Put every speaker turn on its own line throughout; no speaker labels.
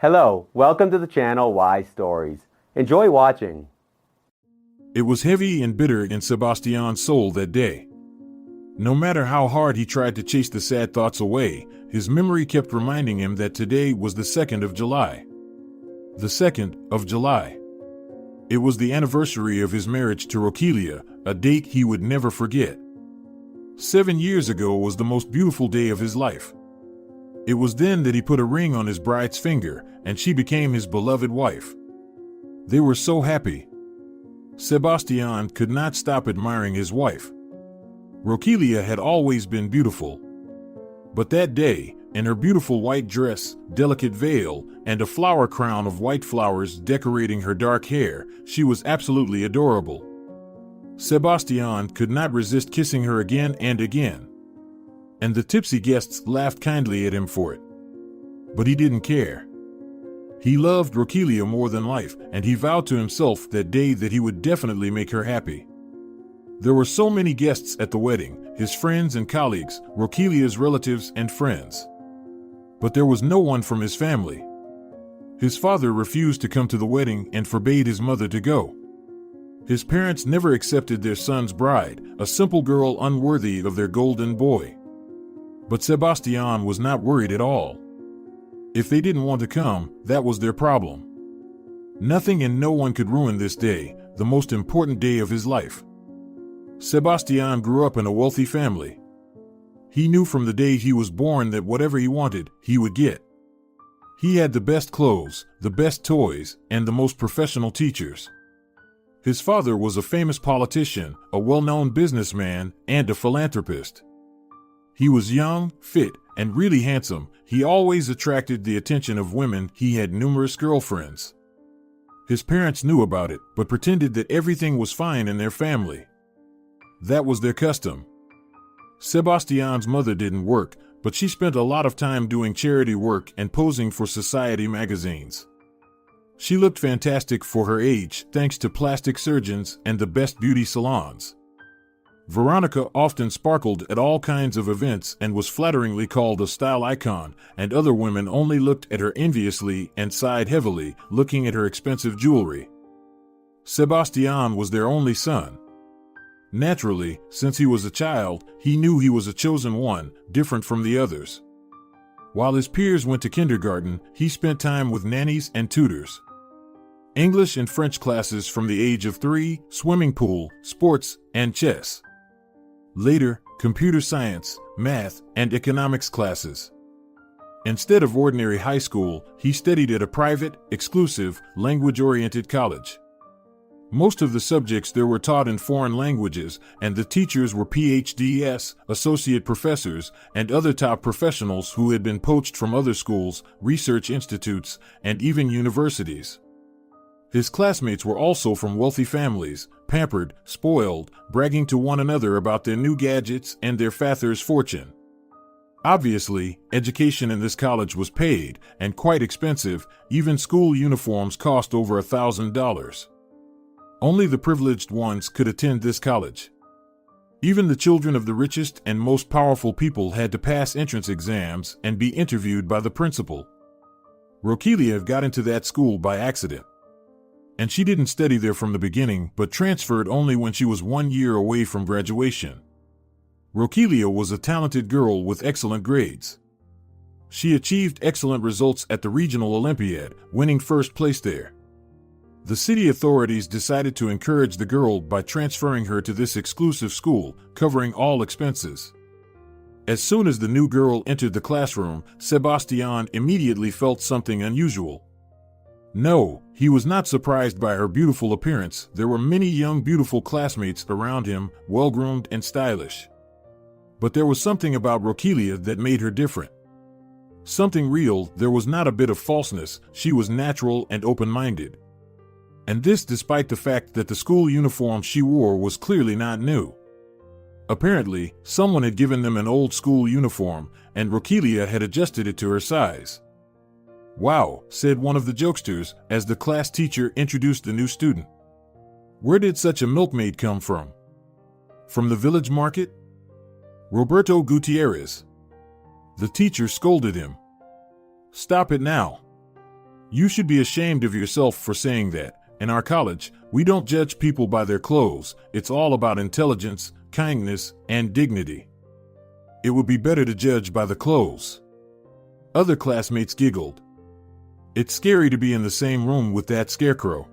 Hello, welcome to the channel Why Stories. Enjoy watching.
It was heavy and bitter in Sebastián's soul that day. No matter how hard he tried to chase the sad thoughts away, his memory kept reminding him that today was the 2nd of July. The 2nd of July. It was the anniversary of his marriage to Roquelia, a date he would never forget. 7 years ago was the most beautiful day of his life. It was then that he put a ring on his bride's finger, and she became his beloved wife. They were so happy. Sebastián could not stop admiring his wife. Roquelia had always been beautiful. But that day, in her beautiful white dress, delicate veil, and a flower crown of white flowers decorating her dark hair, she was absolutely adorable. Sebastián could not resist kissing her again and again. And the tipsy guests laughed kindly at him for it. But he didn't care. He loved Roquelia more than life, and he vowed to himself that day that he would definitely make her happy. There were so many guests at the wedding, his friends and colleagues, Roquelia's relatives and friends. But there was no one from his family. His father refused to come to the wedding and forbade his mother to go. His parents never accepted their son's bride, a simple girl unworthy of their golden boy. But Sebastián was not worried at all. If they didn't want to come, that was their problem. Nothing and no one could ruin this day, the most important day of his life. Sebastián grew up in a wealthy family. He knew from the day he was born that whatever he wanted, he would get. He had the best clothes, the best toys, and the most professional teachers. His father was a famous politician, a well-known businessman, and a philanthropist. He was young, fit, and really handsome. He always attracted the attention of women. He had numerous girlfriends. His parents knew about it, but pretended that everything was fine in their family. That was their custom. Sebastián's mother didn't work, but she spent a lot of time doing charity work and posing for society magazines. She looked fantastic for her age, thanks to plastic surgeons and the best beauty salons. Veronica often sparkled at all kinds of events and was flatteringly called a style icon, and other women only looked at her enviously and sighed heavily, looking at her expensive jewelry. Sebastián was their only son. Naturally, since he was a child, he knew he was a chosen one, different from the others. While his peers went to kindergarten, he spent time with nannies and tutors. English and French classes from the age of 3, swimming pool, sports, and chess. Later, computer science, math, and economics classes. Instead of ordinary high school, he studied at a private, exclusive, language-oriented college. Most of the subjects there were taught in foreign languages, and the teachers were PhDs, associate professors, and other top professionals who had been poached from other schools, research institutes, and even universities. His classmates were also from wealthy families, pampered, spoiled, bragging to one another about their new gadgets and their father's fortune. Obviously, education in this college was paid, and quite expensive. Even school uniforms cost over $1,000. Only the privileged ones could attend this college. Even the children of the richest and most powerful people had to pass entrance exams and be interviewed by the principal. Roquelia got into that school by accident. And she didn't study there from the beginning, but transferred only when she was 1 year away from graduation. Roquelia was a talented girl with excellent grades. She achieved excellent results at the regional Olympiad, winning first place there. The city authorities decided to encourage the girl by transferring her to this exclusive school, covering all expenses. As soon as the new girl entered the classroom, Sebastián immediately felt something unusual. No, he was not surprised by her beautiful appearance. There were many young beautiful classmates around him, well-groomed and stylish. But there was something about Roquelia that made her different. Something real. There was not a bit of falseness. She was natural and open-minded. And this despite the fact that the school uniform she wore was clearly not new. Apparently, someone had given them an old school uniform, and Roquelia had adjusted it to her size. "Wow," said one of the jokesters as the class teacher introduced the new student. "Where did such a milkmaid come from? From the village market?" "Roberto Gutierrez." The teacher scolded him. "Stop it now. You should be ashamed of yourself for saying that. In our college, we don't judge people by their clothes. It's all about intelligence, kindness, and dignity. It would be better to judge by the clothes. Other classmates giggled. It's scary to be in the same room with that scarecrow.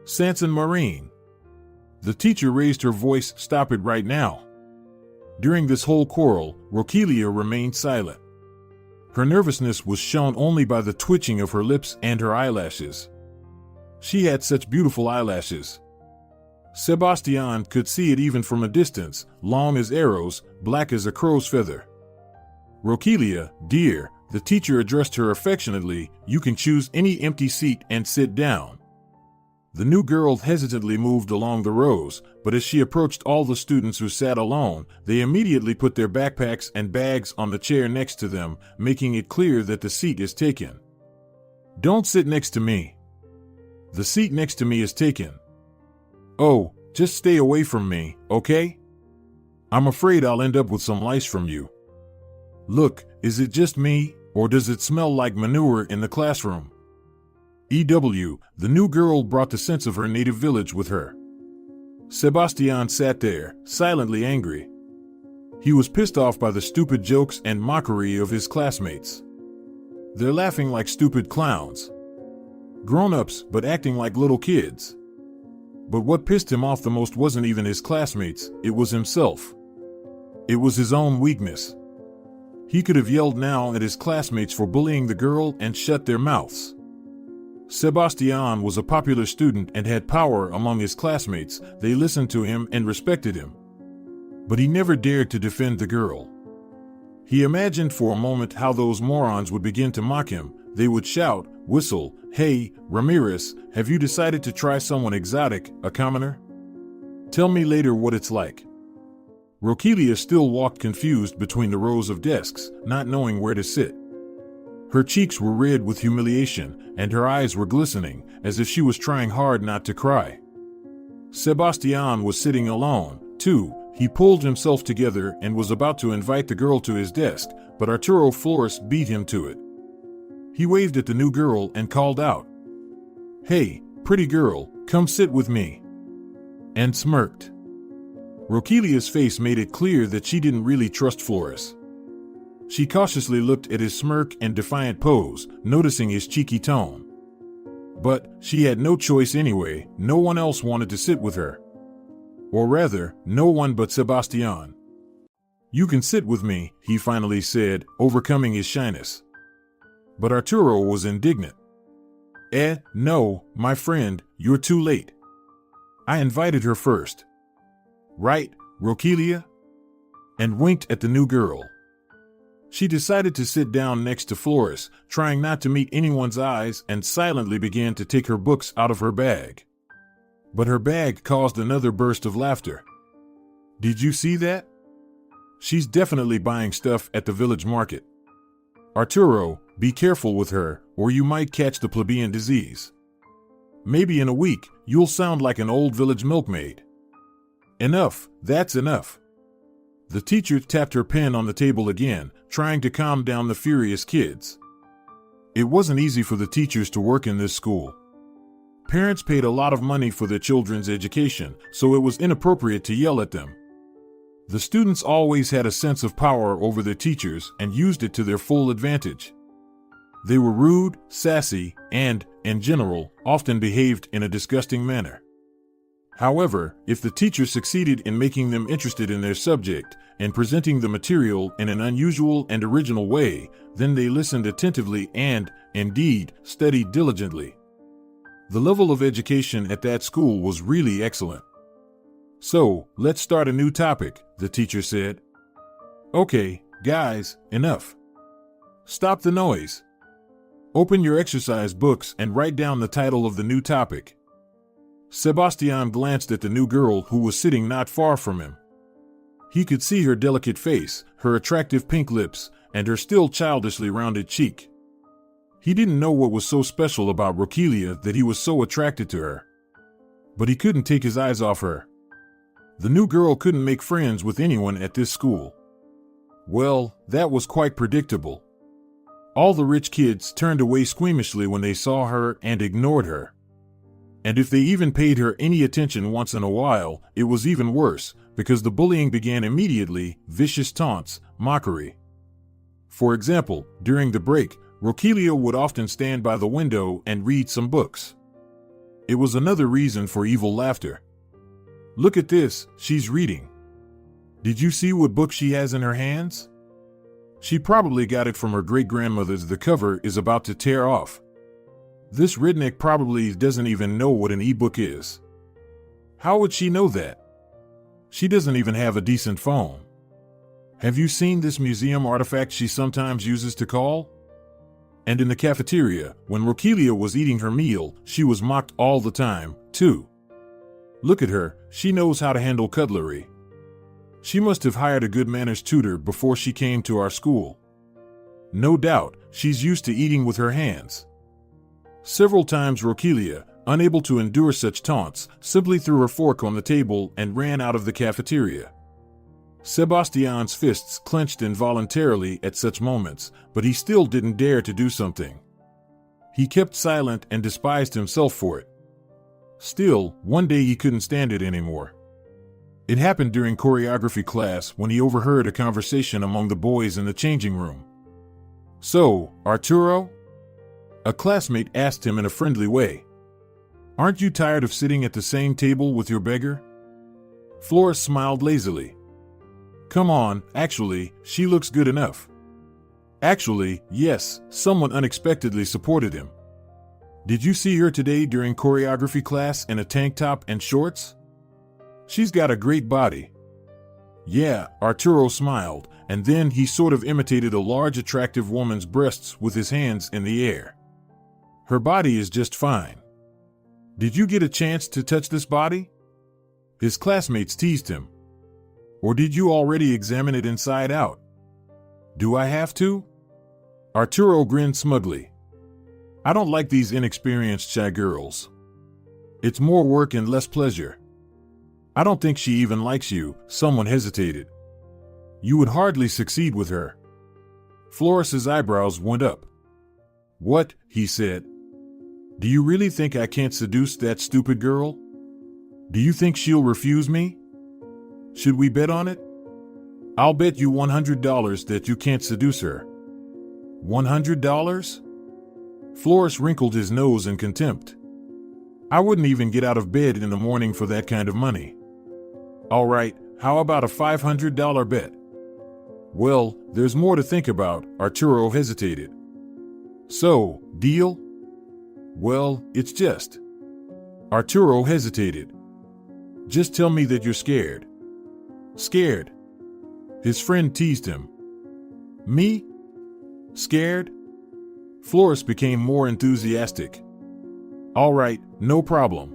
Sanson Marine. The teacher raised her voice. Stop it right now. During this whole quarrel, Roquelia remained silent. Her nervousness was shown only by the twitching of her lips and her eyelashes. She had such beautiful eyelashes. Sebastián could see it even from a distance, long as arrows, black as a crow's feather. Roquelia, dear, the teacher addressed her affectionately, you can choose any empty seat and sit down. The new girl hesitantly moved along the rows, but as she approached all the students who sat alone, they immediately put their backpacks and bags on the chair next to them, making it clear that the seat is taken. Don't sit next to me. The seat next to me is taken. Oh, just stay away from me, okay? I'm afraid I'll end up with some lice from you. Look, is it just me, or does it smell like manure in the classroom? EW, the new girl brought the sense of her native village with her. Sebastián sat there, silently angry. He was pissed off by the stupid jokes and mockery of his classmates. They're laughing like stupid clowns. Grown-ups, but acting like little kids. But what pissed him off the most wasn't even his classmates, it was himself. It was his own weakness. He could have yelled now at his classmates for bullying the girl and shut their mouths. Sebastián was a popular student and had power among his classmates. They listened to him and respected him. But he never dared to defend the girl. He imagined for a moment how those morons would begin to mock him. They would shout, whistle, hey, Ramirez, have you decided to try someone exotic, a commoner? Tell me later what it's like. Roquelia still walked confused between the rows of desks, not knowing where to sit. Her cheeks were red with humiliation, and her eyes were glistening, as if she was trying hard not to cry. Sebastián was sitting alone, too. He pulled himself together and was about to invite the girl to his desk, but Arturo Flores beat him to it. He waved at the new girl and called out, "Hey, pretty girl, come sit with me," and smirked. Roquelia's face made it clear that she didn't really trust Flores. She cautiously looked at his smirk and defiant pose, noticing his cheeky tone. But she had no choice anyway. No one else wanted to sit with her. Or rather, no one but Sebastián. "You can sit with me," he finally said, overcoming his shyness. But Arturo was indignant. No, my friend, you're too late. I invited her first. Right, Roquelia?" And winked at the new girl. She decided to sit down next to Flores, trying not to meet anyone's eyes, and silently began to take her books out of her bag. But her bag caused another burst of laughter. "Did you see that? She's definitely buying stuff at the village market. Arturo, be careful with her, or you might catch the plebeian disease. Maybe in a week, you'll sound like an old village milkmaid." Enough, that's enough. The teacher tapped her pen on the table again, trying to calm down the furious kids. It wasn't easy for the teachers to work in this school. Parents paid a lot of money for their children's education, so it was inappropriate to yell at them. The students always had a sense of power over their teachers and used it to their full advantage. They were rude, sassy, and, in general, often behaved in a disgusting manner. However, if the teacher succeeded in making them interested in their subject and presenting the material in an unusual and original way, then they listened attentively and, indeed, studied diligently. The level of education at that school was really excellent. "So, let's start a new topic," the teacher said. "Okay, guys, enough. Stop the noise. Open your exercise books and write down the title of the new topic." Sebastián glanced at the new girl who was sitting not far from him. He could see her delicate face, her attractive pink lips, and her still childishly rounded cheek. He didn't know what was so special about Roquelia that he was so attracted to her. But he couldn't take his eyes off her. The new girl couldn't make friends with anyone at this school. Well, that was quite predictable. All the rich kids turned away squeamishly when they saw her and ignored her. And if they even paid her any attention once in a while, it was even worse, because the bullying began immediately, vicious taunts, mockery. For example, during the break, Roquelia would often stand by the window and read some books. It was another reason for evil laughter. Look at this, she's reading. Did you see what book she has in her hands? She probably got it from her great-grandmother's. The cover is about to tear off. This redneck probably doesn't even know what an e-book is. How would she know that? She doesn't even have a decent phone. Have you seen this museum artifact she sometimes uses to call? And in the cafeteria, when Roquelia was eating her meal, she was mocked all the time, too. Look at her, she knows how to handle cutlery. She must have hired a good manners tutor before she came to our school. No doubt, she's used to eating with her hands. Several times Roquelia, unable to endure such taunts, simply threw her fork on the table and ran out of the cafeteria. Sebastián's fists clenched involuntarily at such moments, but he still didn't dare to do something. He kept silent and despised himself for it. Still, one day he couldn't stand it anymore. It happened during choreography class when he overheard a conversation among the boys in the changing room. "So, Arturo?" a classmate asked him in a friendly way. "Aren't you tired of sitting at the same table with your beggar?" Flores smiled lazily. "Come on, actually, she looks good enough." Actually, yes, someone unexpectedly supported him. "Did you see her today during choreography class in a tank top and shorts? She's got a great body." "Yeah," Arturo smiled, and then he sort of imitated a large attractive woman's breasts with his hands in the air. "Her body is just fine. Did you get a chance to touch this body?" His classmates teased him. "Or did you already examine it inside out?" "Do I have to?" Arturo grinned smugly. "I don't like these inexperienced shy girls. It's more work and less pleasure." "I don't think she even likes you," someone hesitated. "You would hardly succeed with her." Flores's eyebrows went up. "What?" he said. "Do you really think I can't seduce that stupid girl? Do you think she'll refuse me? Should we bet on it? I'll bet you $100 that you can't seduce her." $100? Flores wrinkled his nose in contempt. "I wouldn't even get out of bed in the morning for that kind of money." "All right, how about a $500 bet?" "Well, there's more to think about," Arturo hesitated. "So, deal?" "Well, it's just..." Arturo hesitated. "Just tell me that you're scared." "Scared?" His friend teased him. "Me? Scared?" Flores became more enthusiastic. "All right, no problem.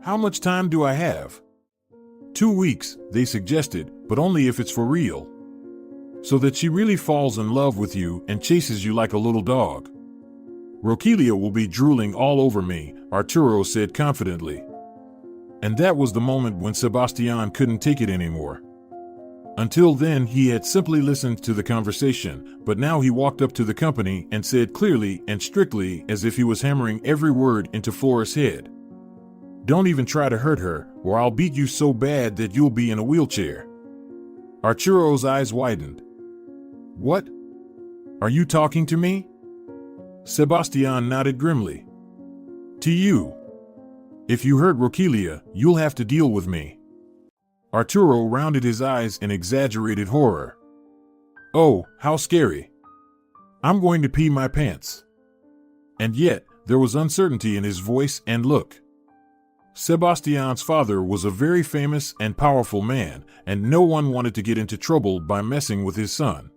How much time do I have?" 2 weeks, they suggested, but only if it's for real. So that she really falls in love with you and chases you like a little dog. "Roquelia will be drooling all over me," Arturo said confidently. And that was the moment when Sebastián couldn't take it anymore. Until then, he had simply listened to the conversation, but now he walked up to the company and said clearly and strictly, as if he was hammering every word into Flores' head, "Don't even try to hurt her, or I'll beat you so bad that you'll be in a wheelchair." Arturo's eyes widened. "What? Are you talking to me?" Sebastián nodded grimly. "To you. If you hurt Roquelia, you'll have to deal with me." Arturo rounded his eyes in exaggerated horror. "Oh, how scary. I'm going to pee my pants." And yet, there was uncertainty in his voice and look. Sebastián's father was a very famous and powerful man, and no one wanted to get into trouble by messing with his son.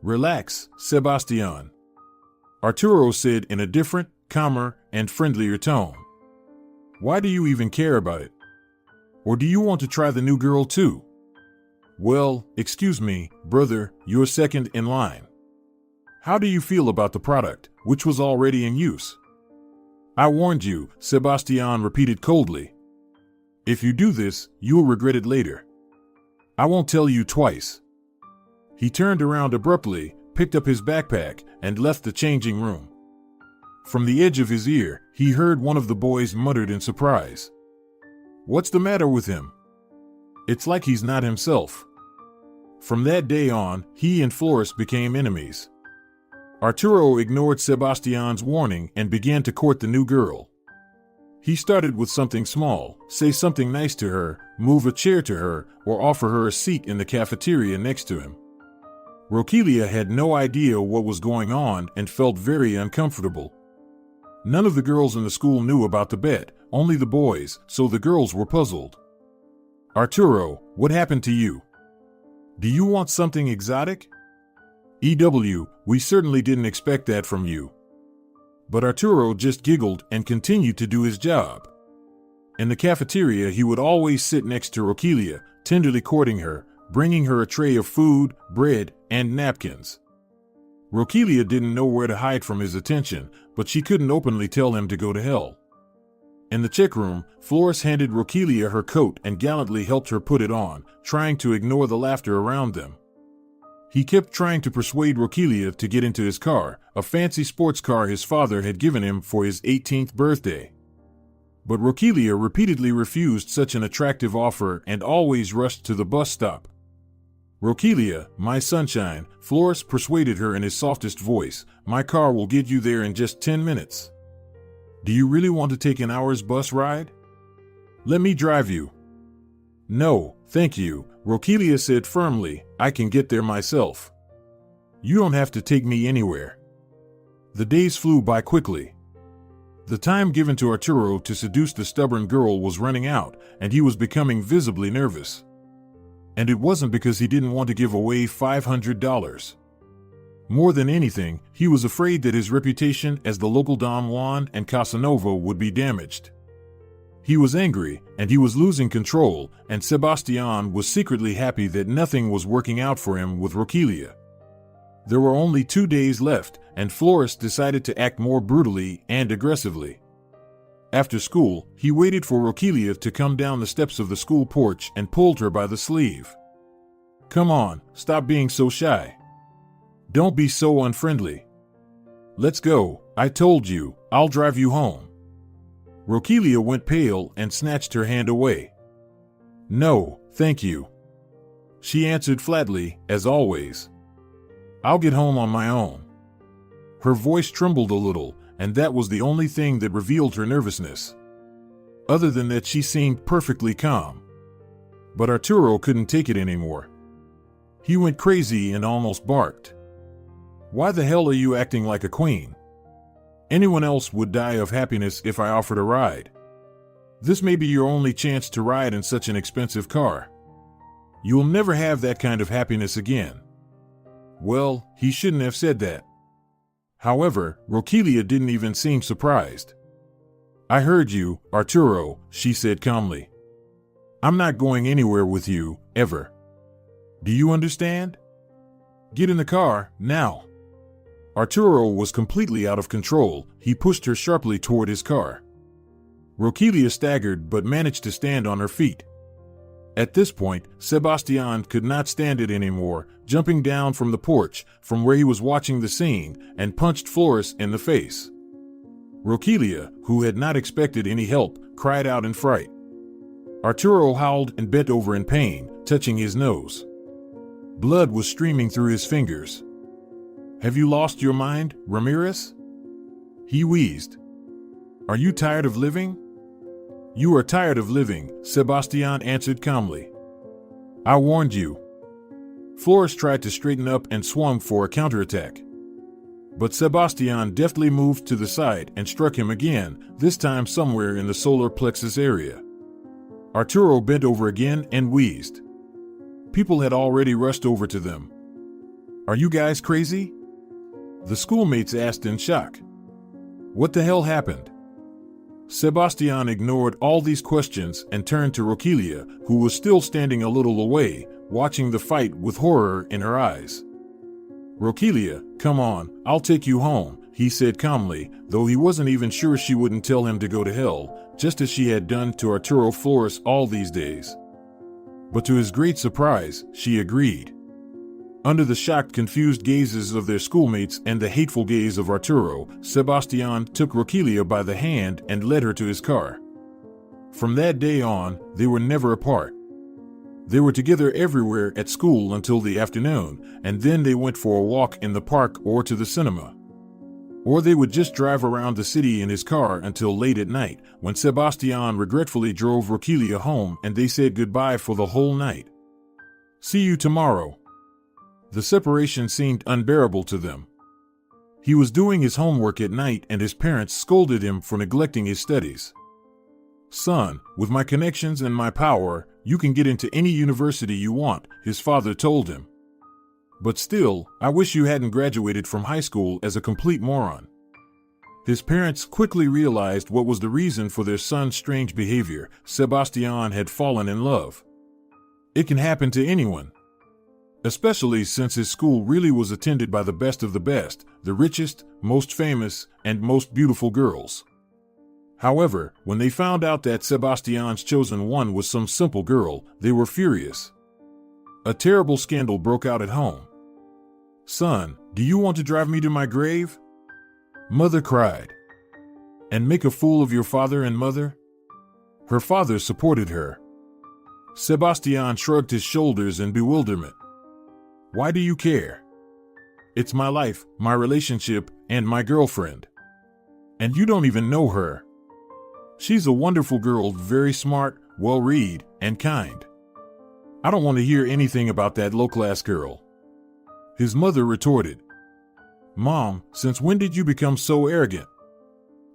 "Relax, Sebastián," Arturo said in a different, calmer, and friendlier tone. "Why do you even care about it? Or do you want to try the new girl too?" "Well, excuse me, brother, you're second in line. How do you feel about the product, which was already in use?" "I warned you," Sebastián repeated coldly. "If you do this, you'll regret it later. I won't tell you twice." He turned around abruptly, picked up his backpack, and left the changing room. From the edge of his ear, he heard one of the boys muttered in surprise. "What's the matter with him? It's like he's not himself." From that day on, he and Flores became enemies. Arturo ignored Sebastián's warning and began to court the new girl. He started with something small, say something nice to her, move a chair to her, or offer her a seat in the cafeteria next to him. Roquelia had no idea what was going on and felt very uncomfortable. None of the girls in the school knew about the bet, only the boys, so the girls were puzzled. "Arturo, what happened to you? Do you want something exotic?" We certainly didn't expect that from you." But Arturo just giggled and continued to do his job. In the cafeteria, he would always sit next to Roquelia, tenderly courting her, bringing her a tray of food, bread, and napkins. Roquelia didn't know where to hide from his attention, but she couldn't openly tell him to go to hell. In the check room, Flores handed Roquelia her coat and gallantly helped her put it on, trying to ignore the laughter around them. He kept trying to persuade Roquelia to get into his car, a fancy sports car his father had given him for his 18th birthday. But Roquelia repeatedly refused such an attractive offer and always rushed to the bus stop. "Roquelia, my sunshine," Flores persuaded her in his softest voice, "my car will get you there in just 10 minutes. Do you really want to take an hour's bus ride? Let me drive you." "No, thank you," Roquelia said firmly, "I can get there myself. You don't have to take me anywhere." The days flew by quickly. The time given to Arturo to seduce the stubborn girl was running out, and he was becoming visibly nervous. And it wasn't because he didn't want to give away $500. More than anything, he was afraid that his reputation as the local Don Juan and Casanova would be damaged. He was angry, and he was losing control, and Sebastián was secretly happy that nothing was working out for him with Roquelia. There were only 2 days left, and Flores decided to act more brutally and aggressively. After school, he waited for Roquelia to come down the steps of the school porch and pulled her by the sleeve. "Come on, stop being so shy. Don't be so unfriendly. Let's go, I told you, I'll drive you home." Roquelia went pale and snatched her hand away. "No, thank you," she answered flatly, as always. "I'll get home on my own." Her voice trembled a little, and that was the only thing that revealed her nervousness. Other than that, she seemed perfectly calm. But Arturo couldn't take it anymore. He went crazy and almost barked. "Why the hell are you acting like a queen? Anyone else would die of happiness if I offered a ride. This may be your only chance to ride in such an expensive car. You'll never have that kind of happiness again." Well, he shouldn't have said that. However, Roquelia didn't even seem surprised. "I heard you, Arturo," she said calmly. "I'm not going anywhere with you, ever. Do you understand? Get in the car, now." Arturo was completely out of control. He pushed her sharply toward his car. Roquelia staggered but managed to stand on her feet. At this point, Sebastián could not stand it anymore, jumping down from the porch, from where he was watching the scene, and punched Flores in the face. Roquelia, who had not expected any help, cried out in fright. Arturo howled and bent over in pain, touching his nose. Blood was streaming through his fingers. "Have you lost your mind, Ramirez?" he wheezed. "Are you tired of living?" "You are tired of living," Sebastián answered calmly. "I warned you." Flores tried to straighten up and swung for a counterattack. But Sebastián deftly moved to the side and struck him again, this time somewhere in the solar plexus area. Arturo bent over again and wheezed. People had already rushed over to them. "Are you guys crazy?" the schoolmates asked in shock. "What the hell happened?" Sebastián ignored all these questions and turned to Roquelia, who was still standing a little away, watching the fight with horror in her eyes. "Roquelia, come on, I'll take you home," he said calmly, though he wasn't even sure she wouldn't tell him to go to hell, just as she had done to Arturo Flores all these days. But to his great surprise, she agreed. Under the shocked, confused gazes of their schoolmates and the hateful gaze of Arturo, Sebastián took Roquelia by the hand and led her to his car. From that day on, they were never apart. They were together everywhere at school until the afternoon, and then they went for a walk in the park or to the cinema. Or they would just drive around the city in his car until late at night, when Sebastián regretfully drove Roquelia home and they said goodbye for the whole night. "See you tomorrow." The separation seemed unbearable to them. He was doing his homework at night and his parents scolded him for neglecting his studies. "Son, with my connections and my power, you can get into any university you want," his father told him. "But still, I wish you hadn't graduated from high school as a complete moron." His parents quickly realized what was the reason for their son's strange behavior. Sebastián had fallen in love. It can happen to anyone, especially since his school really was attended by the best of the best, the richest, most famous, and most beautiful girls. However, when they found out that Sebastián's chosen one was some simple girl, they were furious. A terrible scandal broke out at home. "Son, do you want to drive me to my grave?" Mother cried. "And make a fool of your father and mother?" Her father supported her. Sebastián shrugged his shoulders in bewilderment. "Why do you care? It's my life, my relationship, and my girlfriend. And you don't even know her. She's a wonderful girl, very smart, well-read, and kind. I don't want to hear anything about that low-class girl." His mother retorted. "Mom, since when did you become so arrogant?"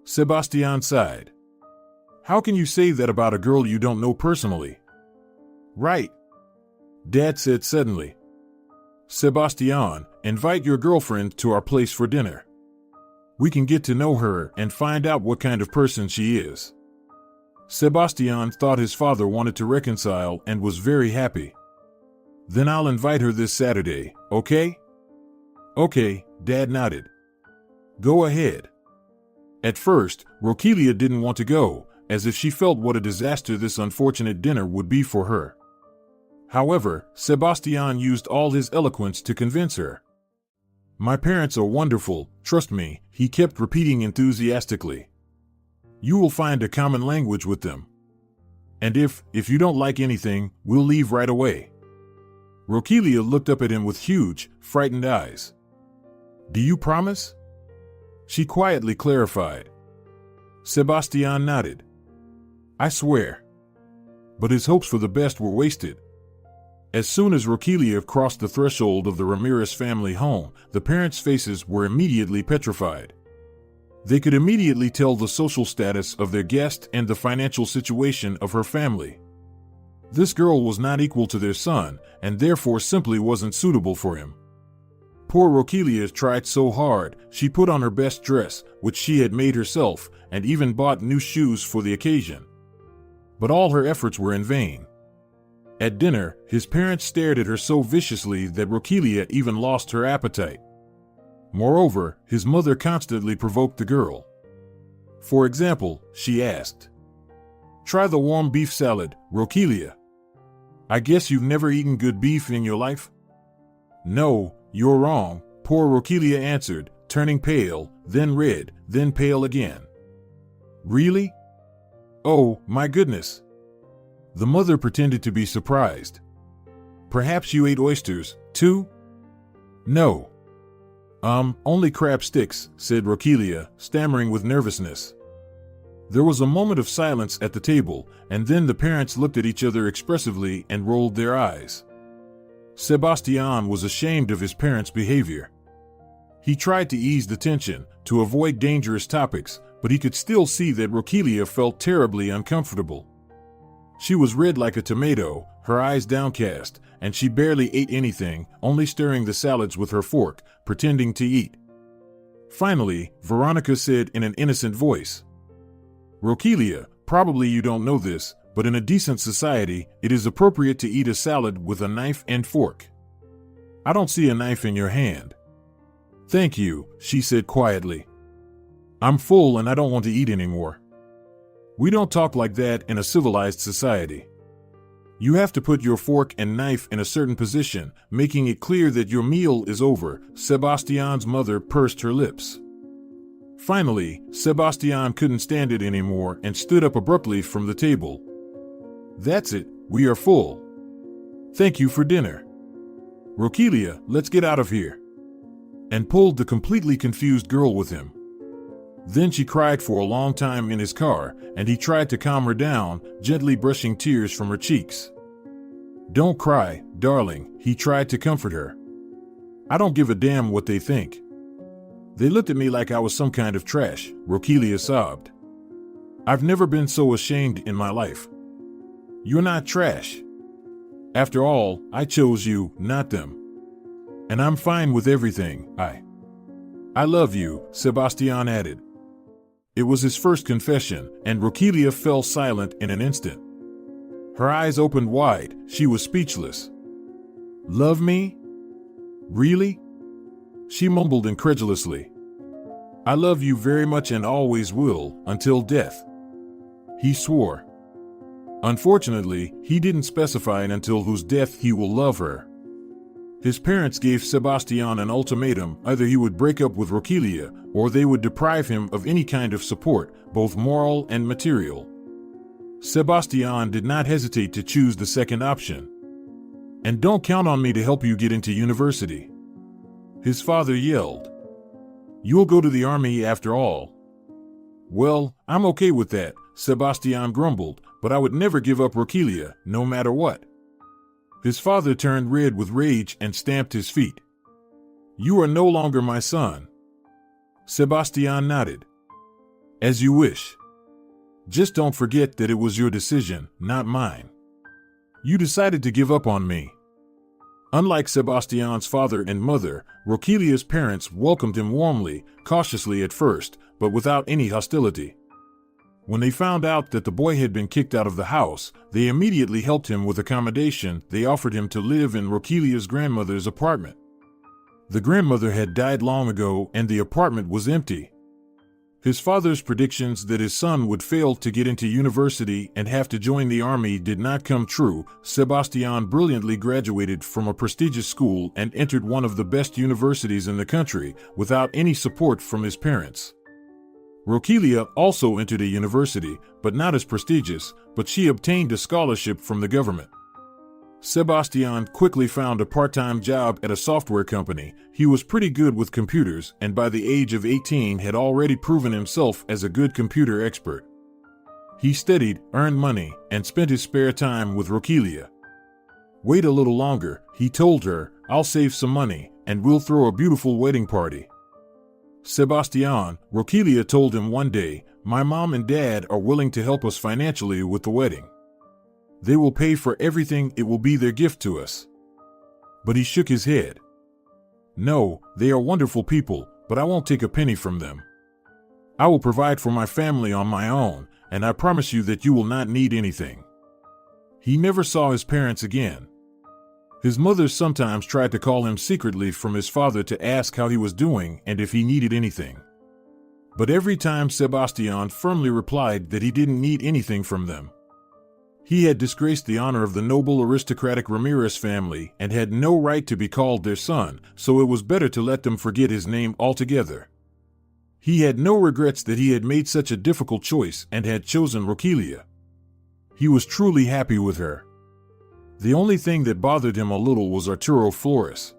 Sebastián sighed. "How can you say that about a girl you don't know personally?" "Right," Dad said suddenly. "Sebastián, invite your girlfriend to our place for dinner. We can get to know her and find out what kind of person she is." Sebastián thought his father wanted to reconcile and was very happy. "Then I'll invite her this Saturday, okay?" "Okay," Dad nodded. "Go ahead." At first, Roquelia didn't want to go, as if she felt what a disaster this unfortunate dinner would be for her. However, Sebastián used all his eloquence to convince her. "My parents are wonderful, trust me," he kept repeating enthusiastically. "You will find a common language with them. And if you don't like anything, we'll leave right away." Roquelia looked up at him with huge, frightened eyes. "Do you promise?" She quietly clarified. Sebastián nodded. "I swear." But his hopes for the best were wasted. As soon as Roquelia crossed the threshold of the Ramirez family home, the parents' faces were immediately petrified. They could immediately tell the social status of their guest and the financial situation of her family. This girl was not equal to their son, and therefore simply wasn't suitable for him. Poor Roquelia tried so hard. She put on her best dress, which she had made herself, and even bought new shoes for the occasion. But all her efforts were in vain. At dinner, his parents stared at her so viciously that Roquelia even lost her appetite. Moreover, his mother constantly provoked the girl. For example, she asked, "Try the warm beef salad, Roquelia. I guess you've never eaten good beef in your life?" "No, you're wrong," poor Roquelia answered, turning pale, then red, then pale again. "Really? Oh, my goodness." The mother pretended to be surprised. "Perhaps you ate oysters, too?" "No. Only crab sticks," said Roquelia, stammering with nervousness. There was a moment of silence at the table, and then the parents looked at each other expressively and rolled their eyes. Sebastián was ashamed of his parents' behavior. He tried to ease the tension, to avoid dangerous topics, but he could still see that Roquelia felt terribly uncomfortable. She was red like a tomato, her eyes downcast, and she barely ate anything, only stirring the salads with her fork, pretending to eat. Finally, Veronica said in an innocent voice, "Roquelia, probably you don't know this, but in a decent society, it is appropriate to eat a salad with a knife and fork. I don't see a knife in your hand." "Thank you," she said quietly. "I'm full and I don't want to eat anymore. We don't talk like that in a civilized society." You have to put your fork and knife in a certain position, making it clear that your meal is over. Sebastián's mother pursed her lips. Finally, Sebastián couldn't stand it anymore and stood up abruptly from the table. That's it, we are full. Thank you for dinner. Roquelia, let's get out of here. And pulled the completely confused girl with him. Then she cried for a long time in his car, and he tried to calm her down, gently brushing tears from her cheeks. Don't cry, darling, he tried to comfort her. I don't give a damn what they think. They looked at me like I was some kind of trash, Roquelia sobbed. I've never been so ashamed in my life. You're not trash. After all, I chose you, not them. And I'm fine with everything. I love you, Sebastián added. It was his first confession, and Roquelia fell silent in an instant. Her eyes opened wide, she was speechless. Love me? Really? She mumbled incredulously. I love you very much and always will, until death. He swore. Unfortunately, he didn't specify until whose death he will love her. His parents gave Sebastián an ultimatum: either he would break up with Roquelia, or they would deprive him of any kind of support, both moral and material. Sebastián did not hesitate to choose the second option. And don't count on me to help you get into university, his father yelled. You'll go to the army after all. Well, I'm okay with that, Sebastián grumbled, but I would never give up Roquelia, no matter what. His father turned red with rage and stamped his feet. You are no longer my son. Sebastián nodded. As you wish. Just don't forget that it was your decision, not mine. You decided to give up on me. Unlike Sebastián's father and mother, Roquelia's parents welcomed him warmly, cautiously at first, but without any hostility. When they found out that the boy had been kicked out of the house, they immediately helped him with accommodation. They offered him to live in Roquelia's grandmother's apartment. The grandmother had died long ago and the apartment was empty. His father's predictions that his son would fail to get into university and have to join the army did not come true. Sebastián brilliantly graduated from a prestigious school and entered one of the best universities in the country without any support from his parents. Roquelia also entered a university, but not as prestigious, but she obtained a scholarship from the government. Sebastián quickly found a part-time job at a software company. He was pretty good with computers and by the age of 18 had already proven himself as a good computer expert. He studied, earned money, and spent his spare time with Roquelia. Wait a little longer, he told her, I'll save some money, and we'll throw a beautiful wedding party. Sebastián, Roquelia told him one day, my mom and dad are willing to help us financially with the wedding. They will pay for everything, it will be their gift to us. But he shook his head. No, they are wonderful people, but I won't take a penny from them. I will provide for my family on my own, and I promise you that you will not need anything. He never saw his parents again. His mother sometimes tried to call him secretly from his father to ask how he was doing and if he needed anything. But every time Sebastián firmly replied that he didn't need anything from them. He had disgraced the honor of the noble aristocratic Ramirez family and had no right to be called their son, so it was better to let them forget his name altogether. He had no regrets that he had made such a difficult choice and had chosen Roquelia. He was truly happy with her. The only thing that bothered him a little was Arturo Flores,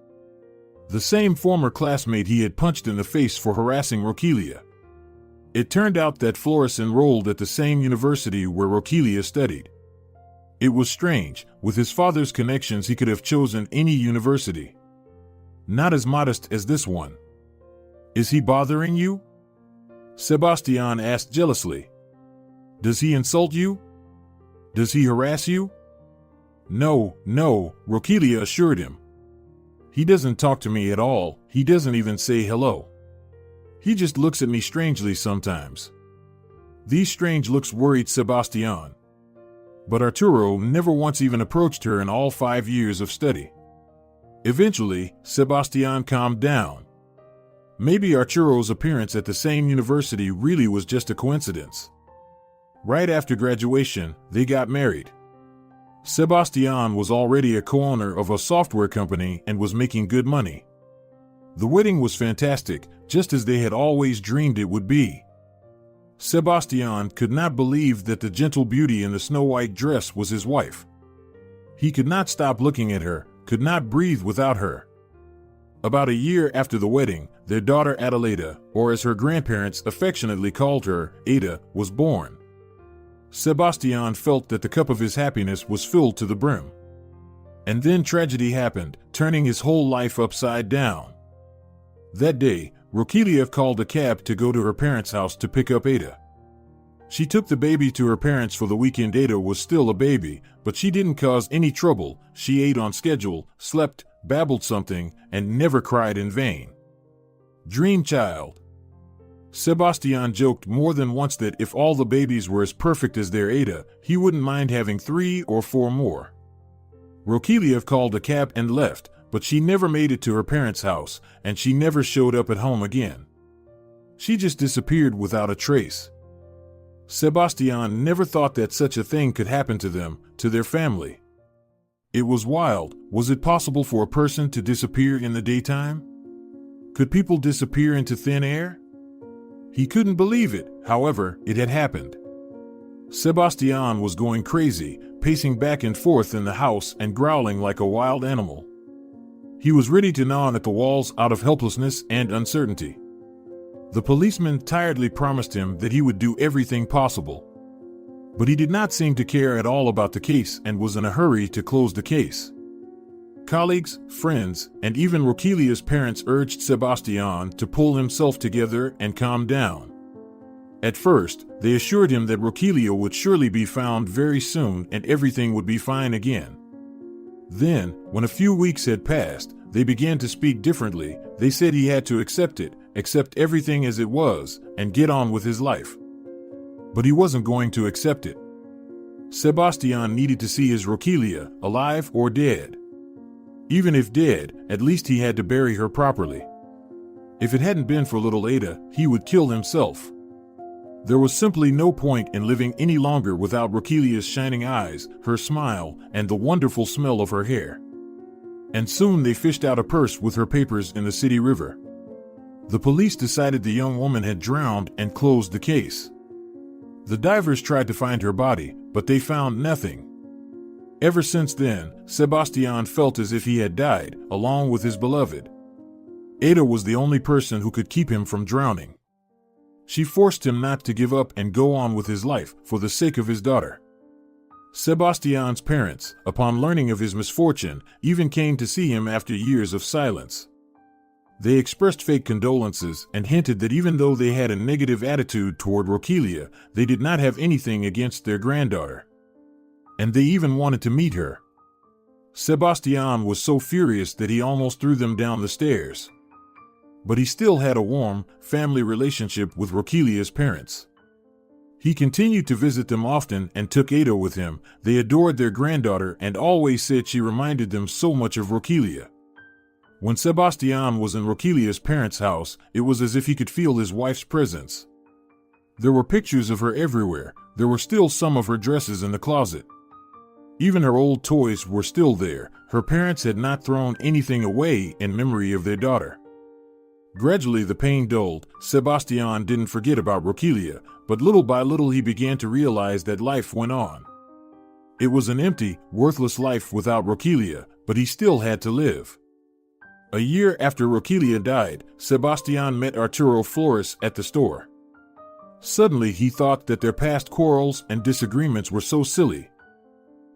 the same former classmate he had punched in the face for harassing Roquelia. It turned out that Flores enrolled at the same university where Roquelia studied. It was strange, with his father's connections he could have chosen any university. Not as modest as this one. Is he bothering you? Sebastián asked jealously. Does he insult you? Does he harass you? No, Roquelia assured him. He doesn't talk to me at all, he doesn't even say hello. He just looks at me strangely sometimes. These strange looks worried Sebastián. But Arturo never once even approached her in all 5 years of study. Eventually, Sebastián calmed down. Maybe Arturo's appearance at the same university really was just a coincidence. Right after graduation, they got married. Sebastián was already a co-owner of a software company and was making good money. The wedding was fantastic, just as they had always dreamed it would be. Sebastián could not believe that the gentle beauty in the snow-white dress was his wife. He could not stop looking at her, could not breathe without her. About a year after the wedding, their daughter Adelaida, or as her grandparents affectionately called her, Ada, was born. Sebastián felt that the cup of his happiness was filled to the brim. And then tragedy happened, turning his whole life upside down. That day, Roquelia called a cab to go to her parents' house to pick up Ada. She took the baby to her parents for the weekend. Ada was still a baby, but she didn't cause any trouble. She ate on schedule, slept, babbled something, and never cried in vain. Dream child. Sebastián joked more than once that if all the babies were as perfect as their Ada, he wouldn't mind having 3 or 4 more. Roquelia called a cab and left, but she never made it to her parents' house, and she never showed up at home again. She just disappeared without a trace. Sebastián never thought that such a thing could happen to them, to their family. It was wild. Was it possible for a person to disappear in the daytime? Could people disappear into thin air? He couldn't believe it, however, it had happened. Sebastián was going crazy, pacing back and forth in the house and growling like a wild animal. He was ready to gnaw at the walls out of helplessness and uncertainty. The policeman tiredly promised him that he would do everything possible. But he did not seem to care at all about the case and was in a hurry to close the case. Colleagues, friends, and even Roquelia's parents urged Sebastián to pull himself together and calm down. At first, they assured him that Roquelia would surely be found very soon and everything would be fine again. Then, when a few weeks had passed, they began to speak differently. They said he had to accept it, accept everything as it was, and get on with his life. But he wasn't going to accept it. Sebastián needed to see his Roquelia, alive or dead. Even if dead, at least he had to bury her properly. If it hadn't been for little Ada, he would kill himself. There was simply no point in living any longer without Roquelia's shining eyes, her smile, and the wonderful smell of her hair. And soon they fished out a purse with her papers in the city river. The police decided the young woman had drowned and closed the case. The divers tried to find her body, but they found nothing. Ever since then, Sebastián felt as if he had died, along with his beloved. Ada was the only person who could keep him from drowning. She forced him not to give up and go on with his life, for the sake of his daughter. Sebastián's parents, upon learning of his misfortune, even came to see him after years of silence. They expressed fake condolences and hinted that even though they had a negative attitude toward Roquelia, they did not have anything against their granddaughter. And they even wanted to meet her. Sebastián was so furious that he almost threw them down the stairs. But he still had a warm, family relationship with Roquelia's parents. He continued to visit them often and took Ada with him. They adored their granddaughter and always said she reminded them so much of Roquelia. When Sebastián was in Roquelia's parents' house, it was as if he could feel his wife's presence. There were pictures of her everywhere. There were still some of her dresses in the closet. Even her old toys were still there. Her parents had not thrown anything away in memory of their daughter. Gradually the pain dulled. Sebastián didn't forget about Roquelia, but little by little he began to realize that life went on. It was an empty, worthless life without Roquelia, but he still had to live. A year after Roquelia died, Sebastián met Arturo Flores at the store. Suddenly he thought that their past quarrels and disagreements were so silly.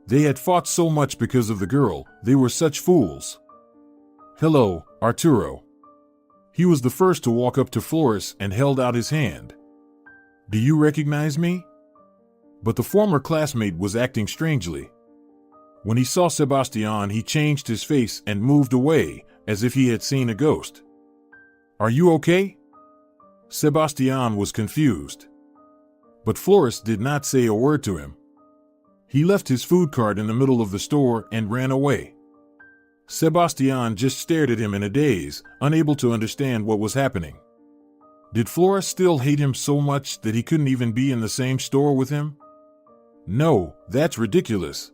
They had fought so much because of the girl. They were such fools. "Hello, Arturo." He was the first to walk up to Flores and held out his hand. "Do you recognize me?" But the former classmate was acting strangely. When he saw Sebastián, he changed his face and moved away, as if he had seen a ghost. "Are you okay?" Sebastián was confused. But Flores did not say a word to him. He left his food cart in the middle of the store and ran away. Sebastián just stared at him in a daze, unable to understand what was happening. Did Flores still hate him so much that he couldn't even be in the same store with him? No, that's ridiculous.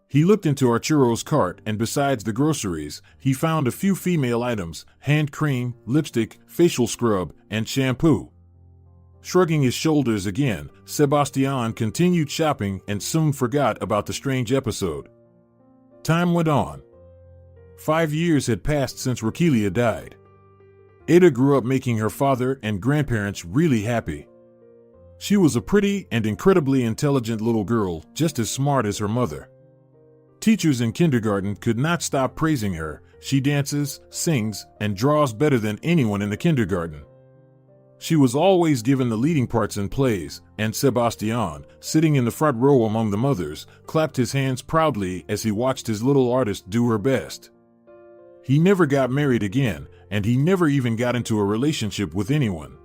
He looked into Arturo's cart, and besides the groceries, he found a few female items: hand cream, lipstick, facial scrub, and shampoo. Shrugging his shoulders again, Sebastián continued shopping and soon forgot about the strange episode. Time went on. 5 years had passed since Roquelia died. Ada grew up, making her father and grandparents really happy. She was a pretty and incredibly intelligent little girl, just as smart as her mother. Teachers in kindergarten could not stop praising her. She dances, sings, and draws better than anyone in the kindergarten. She was always given the leading parts in plays, and Sebastián, sitting in the front row among the mothers, clapped his hands proudly as he watched his little artist do her best. He never got married again, and he never even got into a relationship with anyone.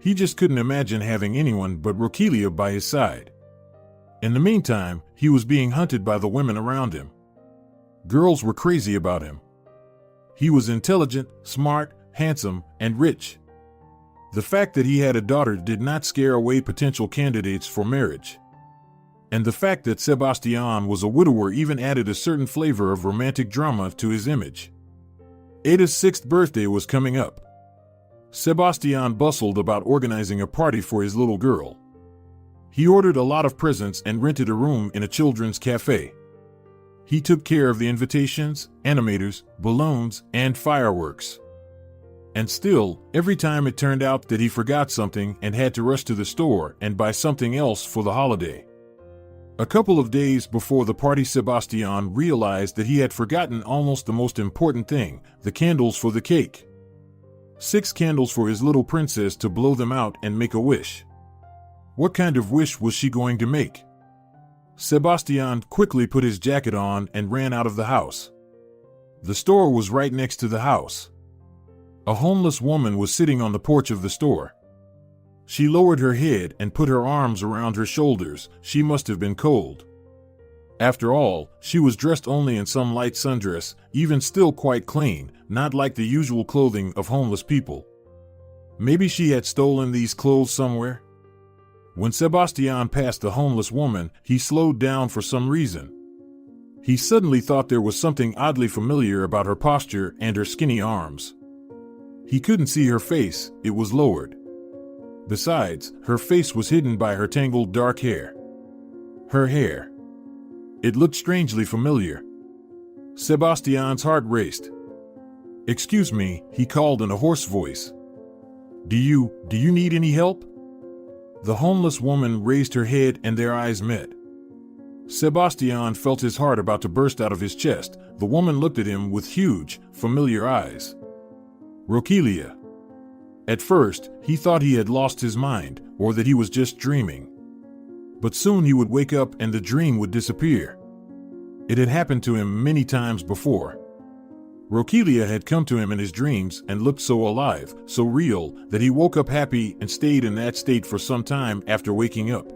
He just couldn't imagine having anyone but Roquelia by his side. In the meantime, he was being hunted by the women around him. Girls were crazy about him. He was intelligent, smart, handsome, and rich. The fact that he had a daughter did not scare away potential candidates for marriage. And the fact that Sebastián was a widower even added a certain flavor of romantic drama to his image. Ada's 6th birthday was coming up. Sebastián bustled about organizing a party for his little girl. He ordered a lot of presents and rented a room in a children's cafe. He took care of the invitations, animators, balloons, and fireworks. And still, every time it turned out that he forgot something and had to rush to the store and buy something else for the holiday. A couple of days before the party, Sebastián realized that he had forgotten almost the most important thing: the candles for the cake. 6 candles for his little princess to blow them out and make a wish. What kind of wish was she going to make? Sebastián quickly put his jacket on and ran out of the house. The store was right next to the house. A homeless woman was sitting on the porch of the store. She lowered her head and put her arms around her shoulders. She must have been cold. After all, she was dressed only in some light sundress, even still quite clean, not like the usual clothing of homeless people. Maybe she had stolen these clothes somewhere? When Sebastián passed the homeless woman, he slowed down for some reason. He suddenly thought there was something oddly familiar about her posture and her skinny arms. He couldn't see her face, it was lowered. Besides, her face was hidden by her tangled dark hair. Her hair. It looked strangely familiar. Sebastián's heart raced. "Excuse me," he called in a hoarse voice. Do you need any help?" The homeless woman raised her head and their eyes met. Sebastián felt his heart about to burst out of his chest. The woman looked at him with huge, familiar eyes. Roquelia. At first, he thought he had lost his mind, or that he was just dreaming. But soon he would wake up and the dream would disappear. It had happened to him many times before. Roquelia had come to him in his dreams and looked so alive, so real, that he woke up happy and stayed in that state for some time after waking up.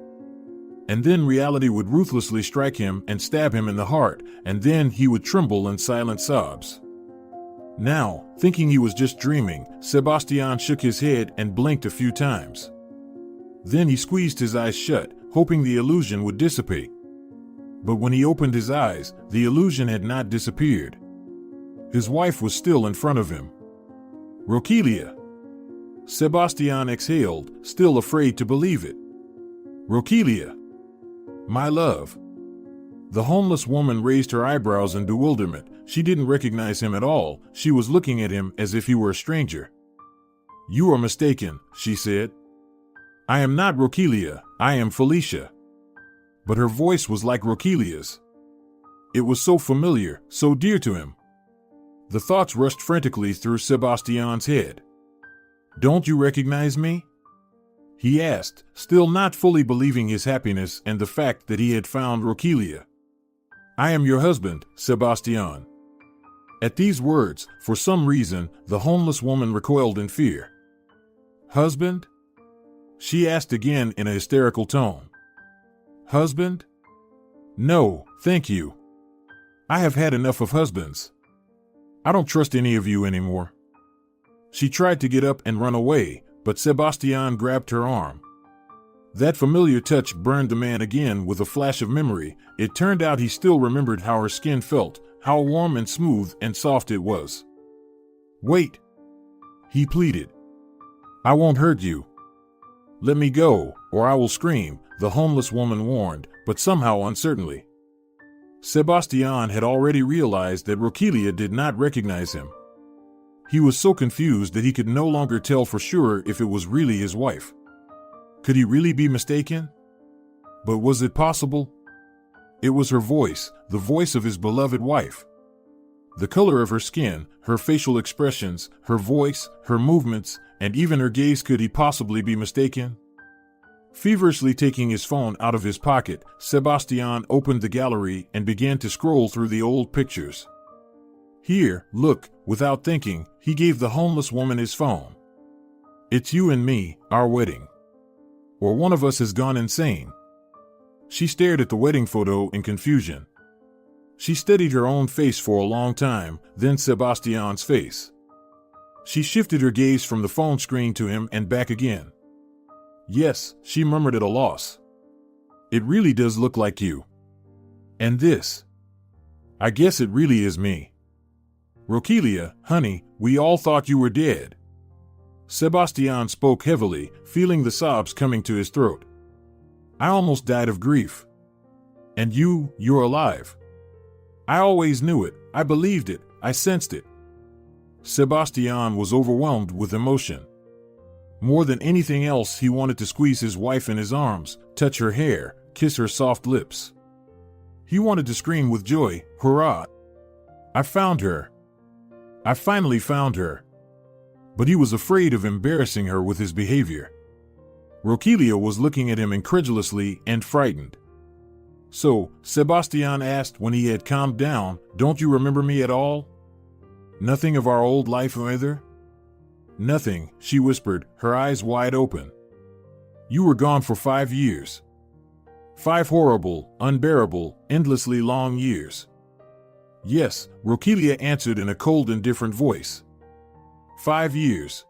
And then reality would ruthlessly strike him and stab him in the heart, and then he would tremble in silent sobs. Now, thinking he was just dreaming, Sebastián shook his head and blinked a few times. Then he squeezed his eyes shut, hoping the illusion would dissipate. But when he opened his eyes, the illusion had not disappeared. His wife was still in front of him. Roquelia. Sebastián exhaled, still afraid to believe it. Roquelia. My love. The homeless woman raised her eyebrows in bewilderment. She didn't recognize him at all. She was looking at him as if he were a stranger. You are mistaken, she said. I am not Roquelia, I am Felicia. But her voice was like Roquelia's. It was so familiar, so dear to him. The thoughts rushed frantically through Sebastián's head. Don't you recognize me? He asked, still not fully believing his happiness and the fact that he had found Roquelia. I am your husband, Sebastián. At these words, for some reason, the homeless woman recoiled in fear. Husband? She asked again in a hysterical tone. Husband? No, thank you. I have had enough of husbands. I don't trust any of you anymore. She tried to get up and run away, but Sebastián grabbed her arm. That familiar touch burned the man again with a flash of memory. It turned out he still remembered how her skin felt, how warm and smooth and soft it was. "Wait," he pleaded. "I won't hurt you." "Let me go, or I will scream," the homeless woman warned, but somehow uncertainly. Sebastián had already realized that Roquelia did not recognize him. He was so confused that he could no longer tell for sure if it was really his wife. Could he really be mistaken? But was it possible? It was her voice, the voice of his beloved wife. The color of her skin, her facial expressions, her voice, her movements, and even her gaze. Could he possibly be mistaken? Feverishly taking his phone out of his pocket, Sebastián opened the gallery and began to scroll through the old pictures. "Here, look," without thinking, he gave the homeless woman his phone. "It's you and me, our wedding. Or one of us has gone insane." She stared at the wedding photo in confusion. She studied her own face for a long time, then Sebastián's face. She shifted her gaze from the phone screen to him and back again. "Yes," she murmured at a loss. "It really does look like you. And this. I guess it really is me. Roquelia, honey, we all thought you were dead." Sebastián spoke heavily, feeling the sobs coming to his throat. "I almost died of grief. And you're alive. I always knew it, I believed it, I sensed it." Sebastián was overwhelmed with emotion. More than anything else, he wanted to squeeze his wife in his arms, touch her hair, kiss her soft lips. He wanted to scream with joy, "Hurrah! I found her. I finally found her." But he was afraid of embarrassing her with his behavior. Roquelia was looking at him incredulously and frightened. "So," Sebastián asked when he had calmed down, "don't you remember me at all? Nothing of our old life either?" "Nothing," she whispered, her eyes wide open. "You were gone for 5 years. 5 horrible, unbearable, endlessly long years." "Yes," Roquelia answered in a cold, indifferent voice. 5 years.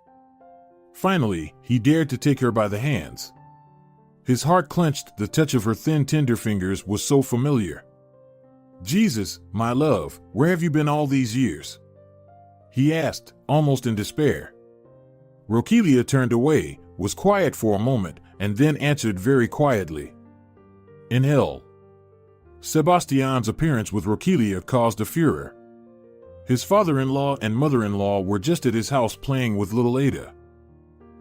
Finally, he dared to take her by the hands. His heart clenched, the touch of her thin, tender fingers was so familiar. "Jesus, my love, where have you been all these years?" he asked, almost in despair. Roquelia turned away, was quiet for a moment, and then answered very quietly. "In hell." Sebastián's appearance with Roquelia caused a furor. His father-in-law and mother-in-law were just at his house playing with little Ada.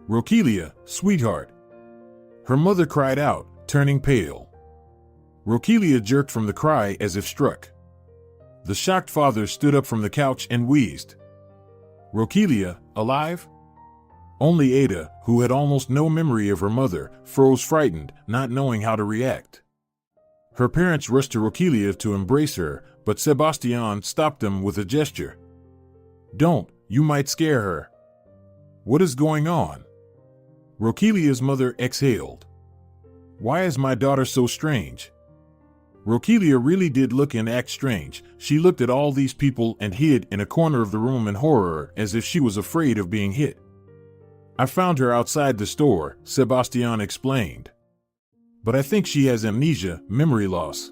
"Roquelia, sweetheart." Her mother cried out, turning pale. Roquelia jerked from the cry as if struck. The shocked father stood up from the couch and wheezed. "Roquelia, alive?" Only Ada, who had almost no memory of her mother, froze frightened, not knowing how to react. Her parents rushed to Roquelia to embrace her, but Sebastián stopped them with a gesture. "Don't, you might scare her." "What is going on?" Roquelia's mother exhaled. "Why is my daughter so strange?" Roquelia really did look and act strange. She looked at all these people and hid in a corner of the room in horror, as if she was afraid of being hit. "I found her outside the store," Sebastián explained. "But I think she has amnesia, memory loss.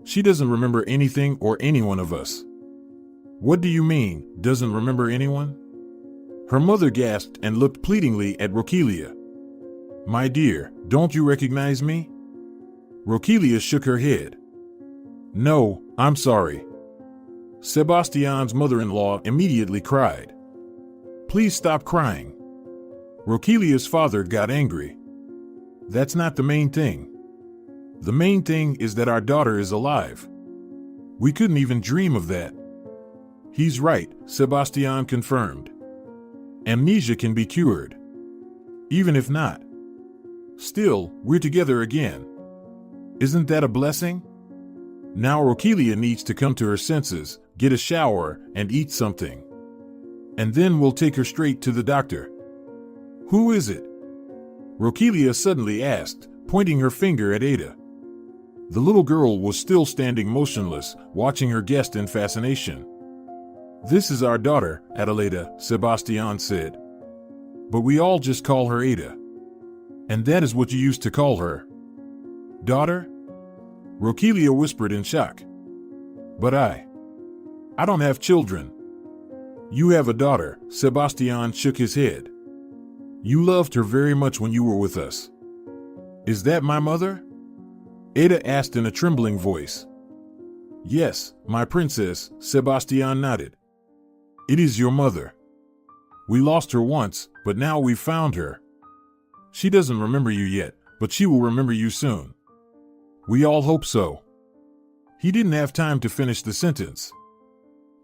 She doesn't remember anything or any one of us." "What do you mean, doesn't remember anyone?" Her mother gasped and looked pleadingly at Roquelia. "My dear, don't you recognize me?" Roquelia shook her head. "No, I'm sorry." Sebastián's mother-in-law immediately cried. "Please stop crying." Roquelia's father got angry. "That's not the main thing. The main thing is that our daughter is alive. We couldn't even dream of that." "He's right," Sebastián confirmed. "Amnesia can be cured. Even if not. Still, we're together again. Isn't that a blessing? Now Roquelia needs to come to her senses, get a shower, and eat something. And then we'll take her straight to the doctor." "Who is it?" Roquelia suddenly asked, pointing her finger at Ada. The little girl was still standing motionless, watching her guest in fascination. "This is our daughter, Adelaida," Sebastián said. "But we all just call her Ada." And that is what you used to call her? Daughter? Roquelia whispered in shock. But I don't have children. You have a daughter. Sebastián shook his head. You loved her very much when you were with us. Is that my mother? Ada asked in a trembling voice. Yes, my princess, Sebastián nodded. It is your mother. We lost her once, but now we've found her. She doesn't remember you yet, but she will remember you soon. We all hope so. He didn't have time to finish the sentence.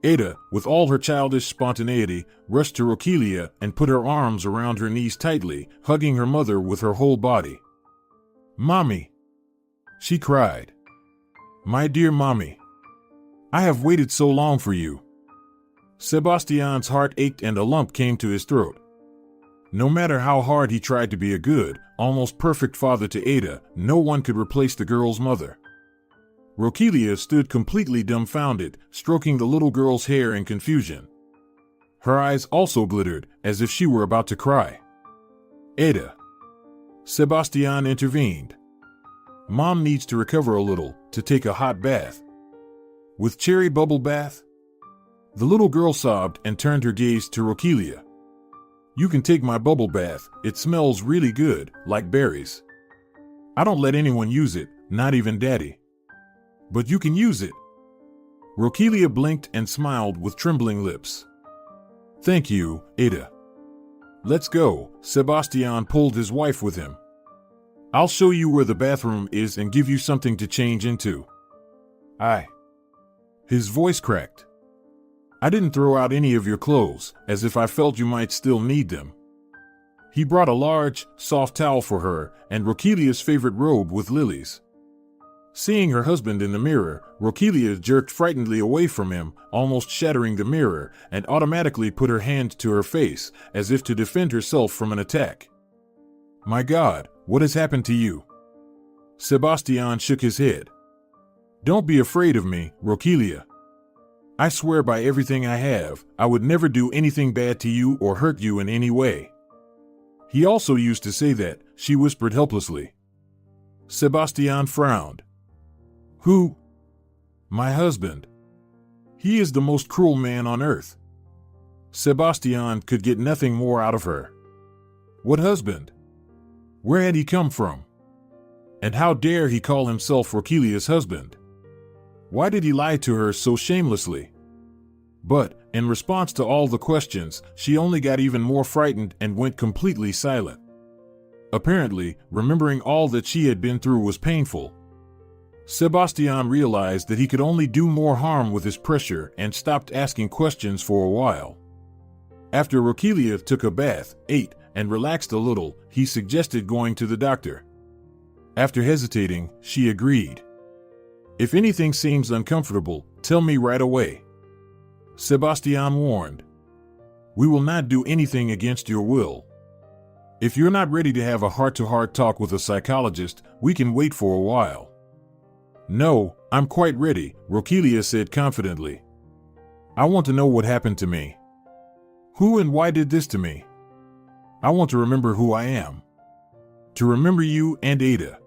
Ada, with all her childish spontaneity, rushed to Roquelia and put her arms around her knees tightly, hugging her mother with her whole body. Mommy! She cried. My dear mommy! I have waited so long for you. Sebastián's heart ached and a lump came to his throat. No matter how hard he tried to be a good, almost perfect father to Ada, no one could replace the girl's mother. Roquelia stood completely dumbfounded, stroking the little girl's hair in confusion. Her eyes also glittered, as if she were about to cry. Ada. Sebastián intervened. Mom needs to recover a little, to take a hot bath. With cherry bubble bath? The little girl sobbed and turned her gaze to Roquelia. You can take my bubble bath, it smells really good, like berries. I don't let anyone use it, not even Daddy. But you can use it. Roquelia blinked and smiled with trembling lips. Thank you, Ada. Let's go. Sebastián pulled his wife with him. I'll show you where the bathroom is and give you something to change into. His voice cracked. I didn't throw out any of your clothes, as if I felt you might still need them. He brought a large, soft towel for her, and Roquelia's favorite robe with lilies. Seeing her husband in the mirror, Roquelia jerked frightenedly away from him, almost shattering the mirror, and automatically put her hand to her face, as if to defend herself from an attack. My God, what has happened to you? Sebastián shook his head. Don't be afraid of me, Roquelia. I swear by everything I have, I would never do anything bad to you or hurt you in any way. He also used to say that, she whispered helplessly. Sebastián frowned. Who? My husband. He is the most cruel man on earth. Sebastián could get nothing more out of her. What husband? Where had he come from? And how dare he call himself Roquelia's husband? Why did he lie to her so shamelessly? But, in response to all the questions, she only got even more frightened and went completely silent. Apparently, remembering all that she had been through was painful. Sebastián realized that he could only do more harm with his pressure and stopped asking questions for a while. After Roquelia took a bath, ate, and relaxed a little, he suggested going to the doctor. After hesitating, she agreed. If anything seems uncomfortable, tell me right away. Sebastián warned. We will not do anything against your will. If you're not ready to have a heart-to-heart talk with a psychologist, we can wait for a while. No, I'm quite ready, Roquelia said confidently. I want to know what happened to me. Who and why did this to me? I want to remember who I am. To remember you and Ada.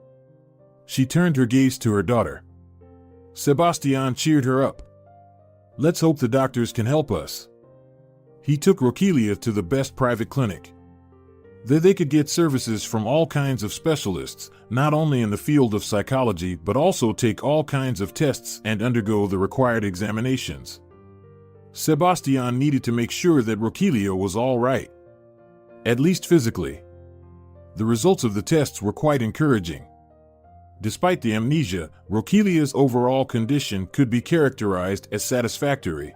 She turned her gaze to her daughter. Sebastián cheered her up. Let's hope the doctors can help us. He took Roquelia to the best private clinic. There they could get services from all kinds of specialists, not only in the field of psychology but also take all kinds of tests and undergo the required examinations. Sebastián needed to make sure that Roquelia was all right. At least physically. The results of the tests were quite encouraging. Despite the amnesia, Roquelia's overall condition could be characterized as satisfactory.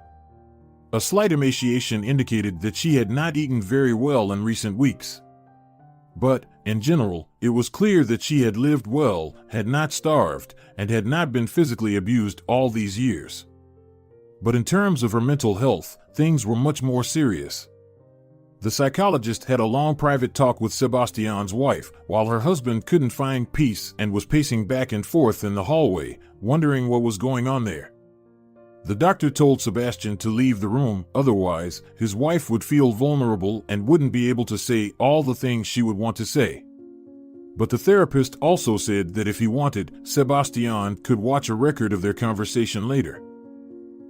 A slight emaciation indicated that she had not eaten very well in recent weeks. But, in general, it was clear that she had lived well, had not starved, and had not been physically abused all these years. But in terms of her mental health, things were much more serious. The psychologist had a long private talk with Sebastián's wife, while her husband couldn't find peace and was pacing back and forth in the hallway, wondering what was going on there. The doctor told Sebastián to leave the room, otherwise, his wife would feel vulnerable and wouldn't be able to say all the things she would want to say. But the therapist also said that if he wanted, Sebastián could watch a record of their conversation later.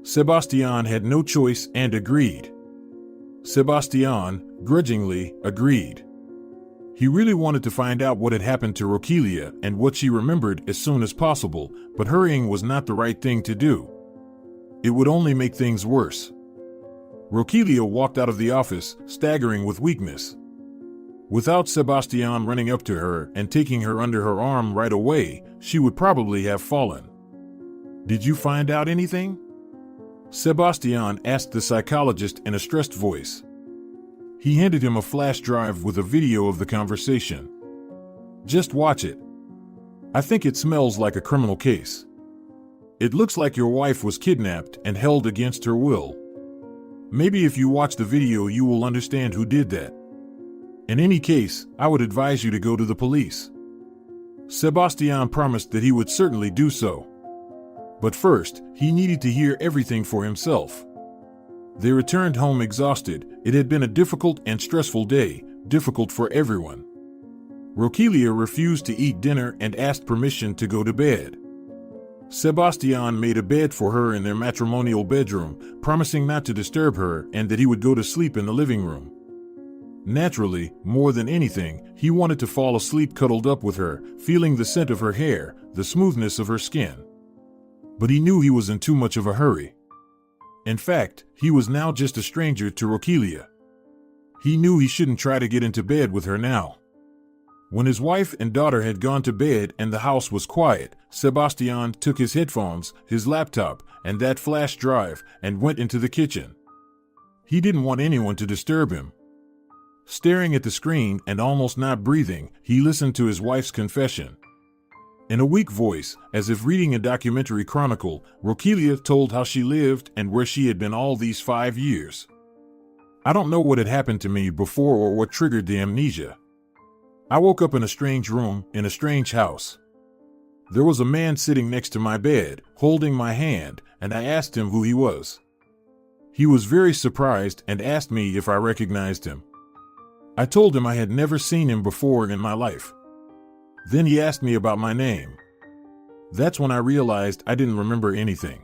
Sebastián had no choice and agreed. Sebastián, grudgingly, agreed. He really wanted to find out what had happened to Roquelia and what she remembered as soon as possible, but hurrying was not the right thing to do. It would only make things worse. Roquelia walked out of the office, staggering with weakness. Without Sebastián running up to her and taking her under her arm right away, she would probably have fallen. "Did you find out anything?" Sebastián asked the psychologist in a stressed voice. He handed him a flash drive with a video of the conversation. "Just watch it. I think it smells like a criminal case. It looks like your wife was kidnapped and held against her will. Maybe if you watch the video you will understand who did that. In any case, I would advise you to go to the police." Sebastián promised that he would certainly do so. But first, he needed to hear everything for himself. They returned home exhausted. It had been a difficult and stressful day, difficult for everyone. Roquelia refused to eat dinner and asked permission to go to bed. Sebastián made a bed for her in their matrimonial bedroom, promising not to disturb her and that he would go to sleep in the living room. Naturally, more than anything, he wanted to fall asleep cuddled up with her, feeling the scent of her hair, the smoothness of her skin. But he knew he was in too much of a hurry. In fact, he was now just a stranger to Roquelia. He knew he shouldn't try to get into bed with her now. When his wife and daughter had gone to bed and the house was quiet, Sebastián took his headphones, his laptop, and that flash drive and went into the kitchen. He didn't want anyone to disturb him. Staring at the screen and almost not breathing, he listened to his wife's confession. In a weak voice, as if reading a documentary chronicle, Roquelia told how she lived and where she had been all these 5 years. "I don't know what had happened to me before or what triggered the amnesia. I woke up in a strange room, in a strange house. There was a man sitting next to my bed, holding my hand, and I asked him who he was. He was very surprised and asked me if I recognized him. I told him I had never seen him before in my life. Then he asked me about my name. That's when I realized I didn't remember anything.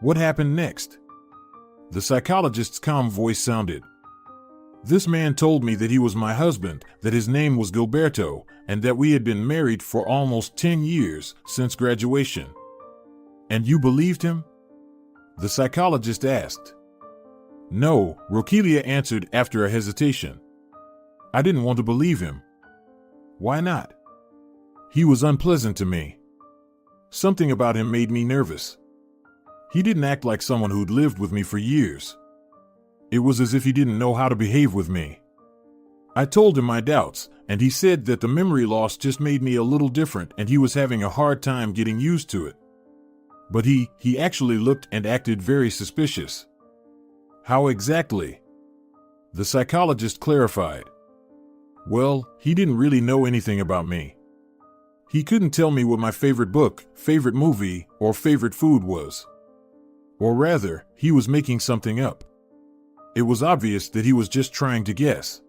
What happened next?" The psychologist's calm voice sounded. "This man told me that he was my husband, that his name was Gilberto, and that we had been married for almost 10 years, since graduation." "And you believed him?" the psychologist asked. "No," Roquelia answered after a hesitation. "I didn't want to believe him." "Why not?" "He was unpleasant to me. Something about him made me nervous. He didn't act like someone who'd lived with me for years. It was as if he didn't know how to behave with me. I told him my doubts, and he said that the memory loss just made me a little different and he was having a hard time getting used to it. But he actually looked and acted very suspicious." "How exactly?" the psychologist clarified. "Well, he didn't really know anything about me. He couldn't tell me what my favorite book, favorite movie, or favorite food was. Or rather, he was making something up. It was obvious that he was just trying to guess.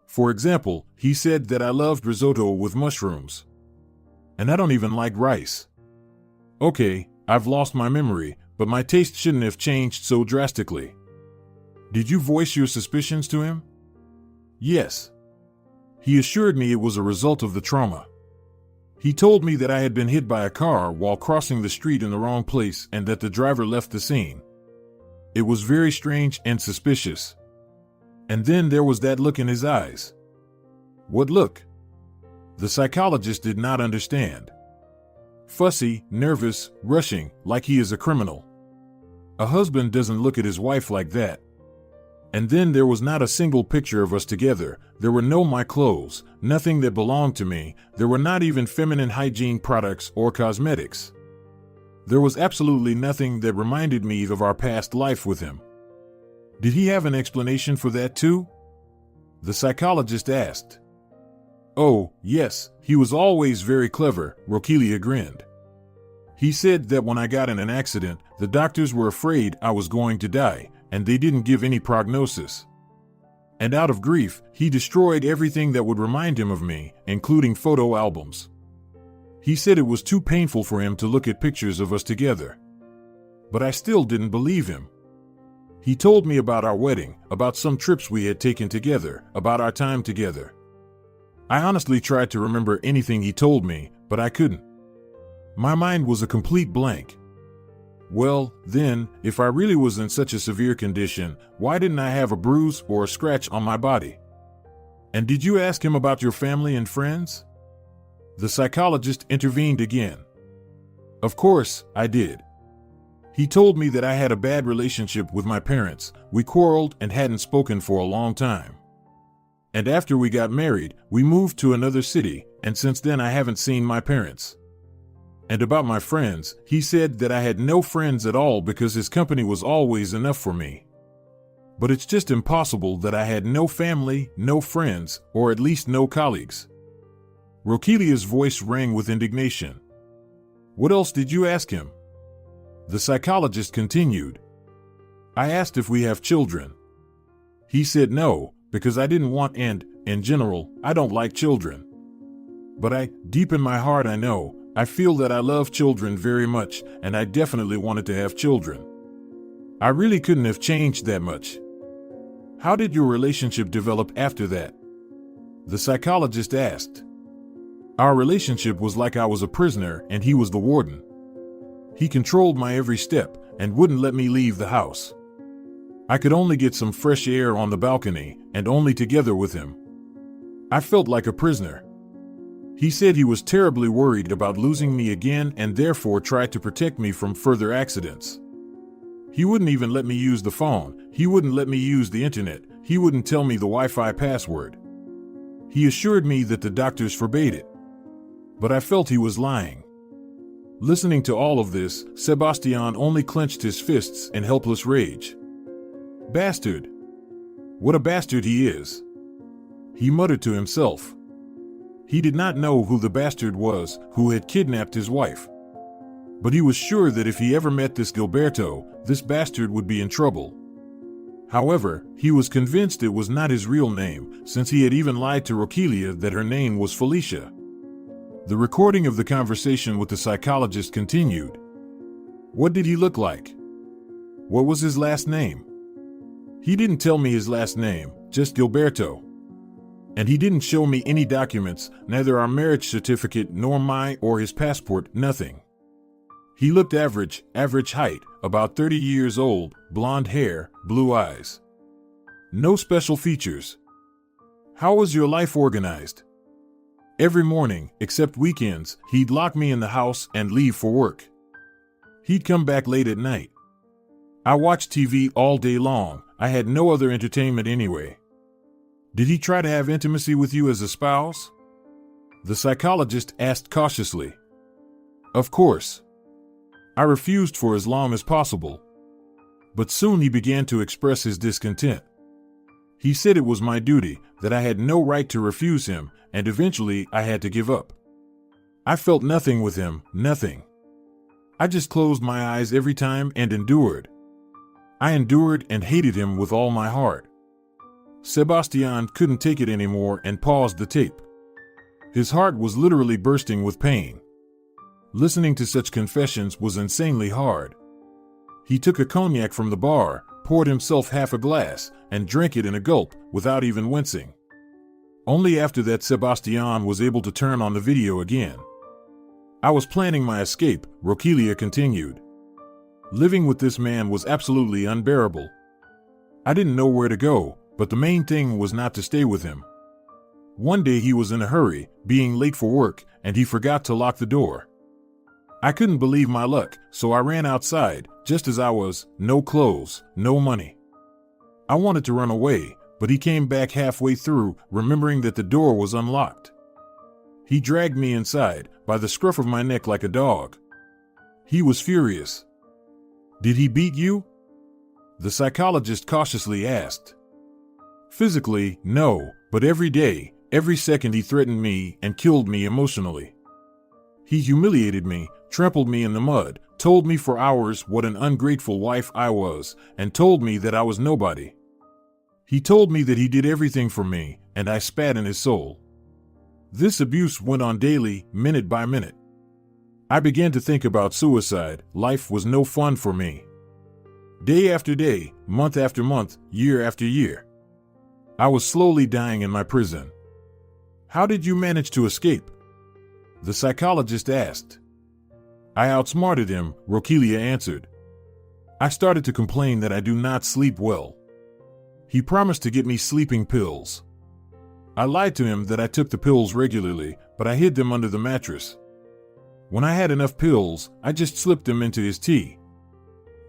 For example, he said that I loved risotto with mushrooms. And I don't even like rice. Okay, I've lost my memory, but my taste shouldn't have changed so drastically." "Did you voice your suspicions to him?" "Yes. He assured me it was a result of the trauma. He told me that I had been hit by a car while crossing the street in the wrong place and that the driver left the scene. It was very strange and suspicious. And then there was that look in his eyes." "What look?" The psychologist did not understand. "Fussy, nervous, rushing, like he is a criminal. A husband doesn't look at his wife like that. And then there was not a single picture of us together. There were no my clothes, nothing that belonged to me. There were not even feminine hygiene products or cosmetics. There was absolutely nothing that reminded me of our past life with him." "Did he have an explanation for that too?" the psychologist asked. "Oh, yes, he was always very clever," Roquelia grinned. "He said that when I got in an accident, the doctors were afraid I was going to die, and they didn't give any prognosis. And out of grief, he destroyed everything that would remind him of me, including photo albums. He said it was too painful for him to look at pictures of us together. But I still didn't believe him. He told me about our wedding, about some trips we had taken together, about our time together. I honestly tried to remember anything he told me, but I couldn't. My mind was a complete blank. Well, then, if I really was in such a severe condition, why didn't I have a bruise or a scratch on my body? And did you ask him about your family and friends? The psychologist intervened again. Of course, I did. He told me that I had a bad relationship with my parents. We quarreled and hadn't spoken for a long time. And after we got married, we moved to another city, and since then I haven't seen my parents. And about my friends, he said that I had no friends at all because his company was always enough for me. But it's just impossible that I had no family, no friends, or at least no colleagues. Roquelia's voice rang with indignation. What else did you ask him? The psychologist continued. I asked if we have children. He said no, because I didn't want and, in general, I don't like children. But deep in my heart I feel that I love children very much, and I definitely wanted to have children. I really couldn't have changed that much. How did your relationship develop after that? The psychologist asked. Our relationship was like I was a prisoner and he was the warden. He controlled my every step and wouldn't let me leave the house. I could only get some fresh air on the balcony, and only together with him. I felt like a prisoner. He said he was terribly worried about losing me again and therefore tried to protect me from further accidents. He wouldn't even let me use the phone. He wouldn't let me use the internet. He wouldn't tell me the Wi-Fi password. He assured me that the doctors forbade it. But I felt he was lying. Listening to all of this, Sebastián only clenched his fists in helpless rage. Bastard! What a bastard he is! He muttered to himself. He did not know who the bastard was who had kidnapped his wife. But he was sure that if he ever met this Gilberto, this bastard would be in trouble. However, he was convinced it was not his real name, since he had even lied to Roquelia that her name was Felicia. The recording of the conversation with the psychologist continued. What did he look like? What was his last name? He didn't tell me his last name, just Gilberto. And he didn't show me any documents, neither our marriage certificate nor my or his passport, nothing. He looked average height, about 30 years old, blonde hair, blue eyes. No special features. How was your life organized? Every morning, except weekends, he'd lock me in the house and leave for work. He'd come back late at night. I watched TV all day long. I had no other entertainment anyway. Did he try to have intimacy with you as a spouse? The psychologist asked cautiously. Of course. I refused for as long as possible. But soon he began to express his discontent. He said it was my duty, that I had no right to refuse him, and eventually I had to give up. I felt nothing with him, nothing. I just closed my eyes every time and endured. I endured and hated him with all my heart. Sebastián couldn't take it anymore and paused the tape. His heart was literally bursting with pain. Listening to such confessions was insanely hard. He took a cognac from the bar, poured himself half a glass, and drank it in a gulp, without even wincing. Only after that Sebastián was able to turn on the video again. I was planning my escape, Roquelia continued. Living with this man was absolutely unbearable. I didn't know where to go, but the main thing was not to stay with him. One day he was in a hurry, being late for work, and he forgot to lock the door. I couldn't believe my luck, so I ran outside, just as I was, no clothes, no money. I wanted to run away, but he came back halfway through, remembering that the door was unlocked. He dragged me inside, by the scruff of my neck like a dog. He was furious. Did he beat you? The psychologist cautiously asked. Physically, no, but every day, every second he threatened me and killed me emotionally. He humiliated me, trampled me in the mud, told me for hours what an ungrateful wife I was, and told me that I was nobody. He told me that he did everything for me, and I spat in his soul. This abuse went on daily, minute by minute. I began to think about suicide. Life was no fun for me. Day after day, month after month, year after year. I was slowly dying in my prison. How did you manage to escape? The psychologist asked. I outsmarted him, Roquelia answered. I started to complain that I do not sleep well. He promised to get me sleeping pills. I lied to him that I took the pills regularly, but I hid them under the mattress. When I had enough pills, I just slipped them into his tea.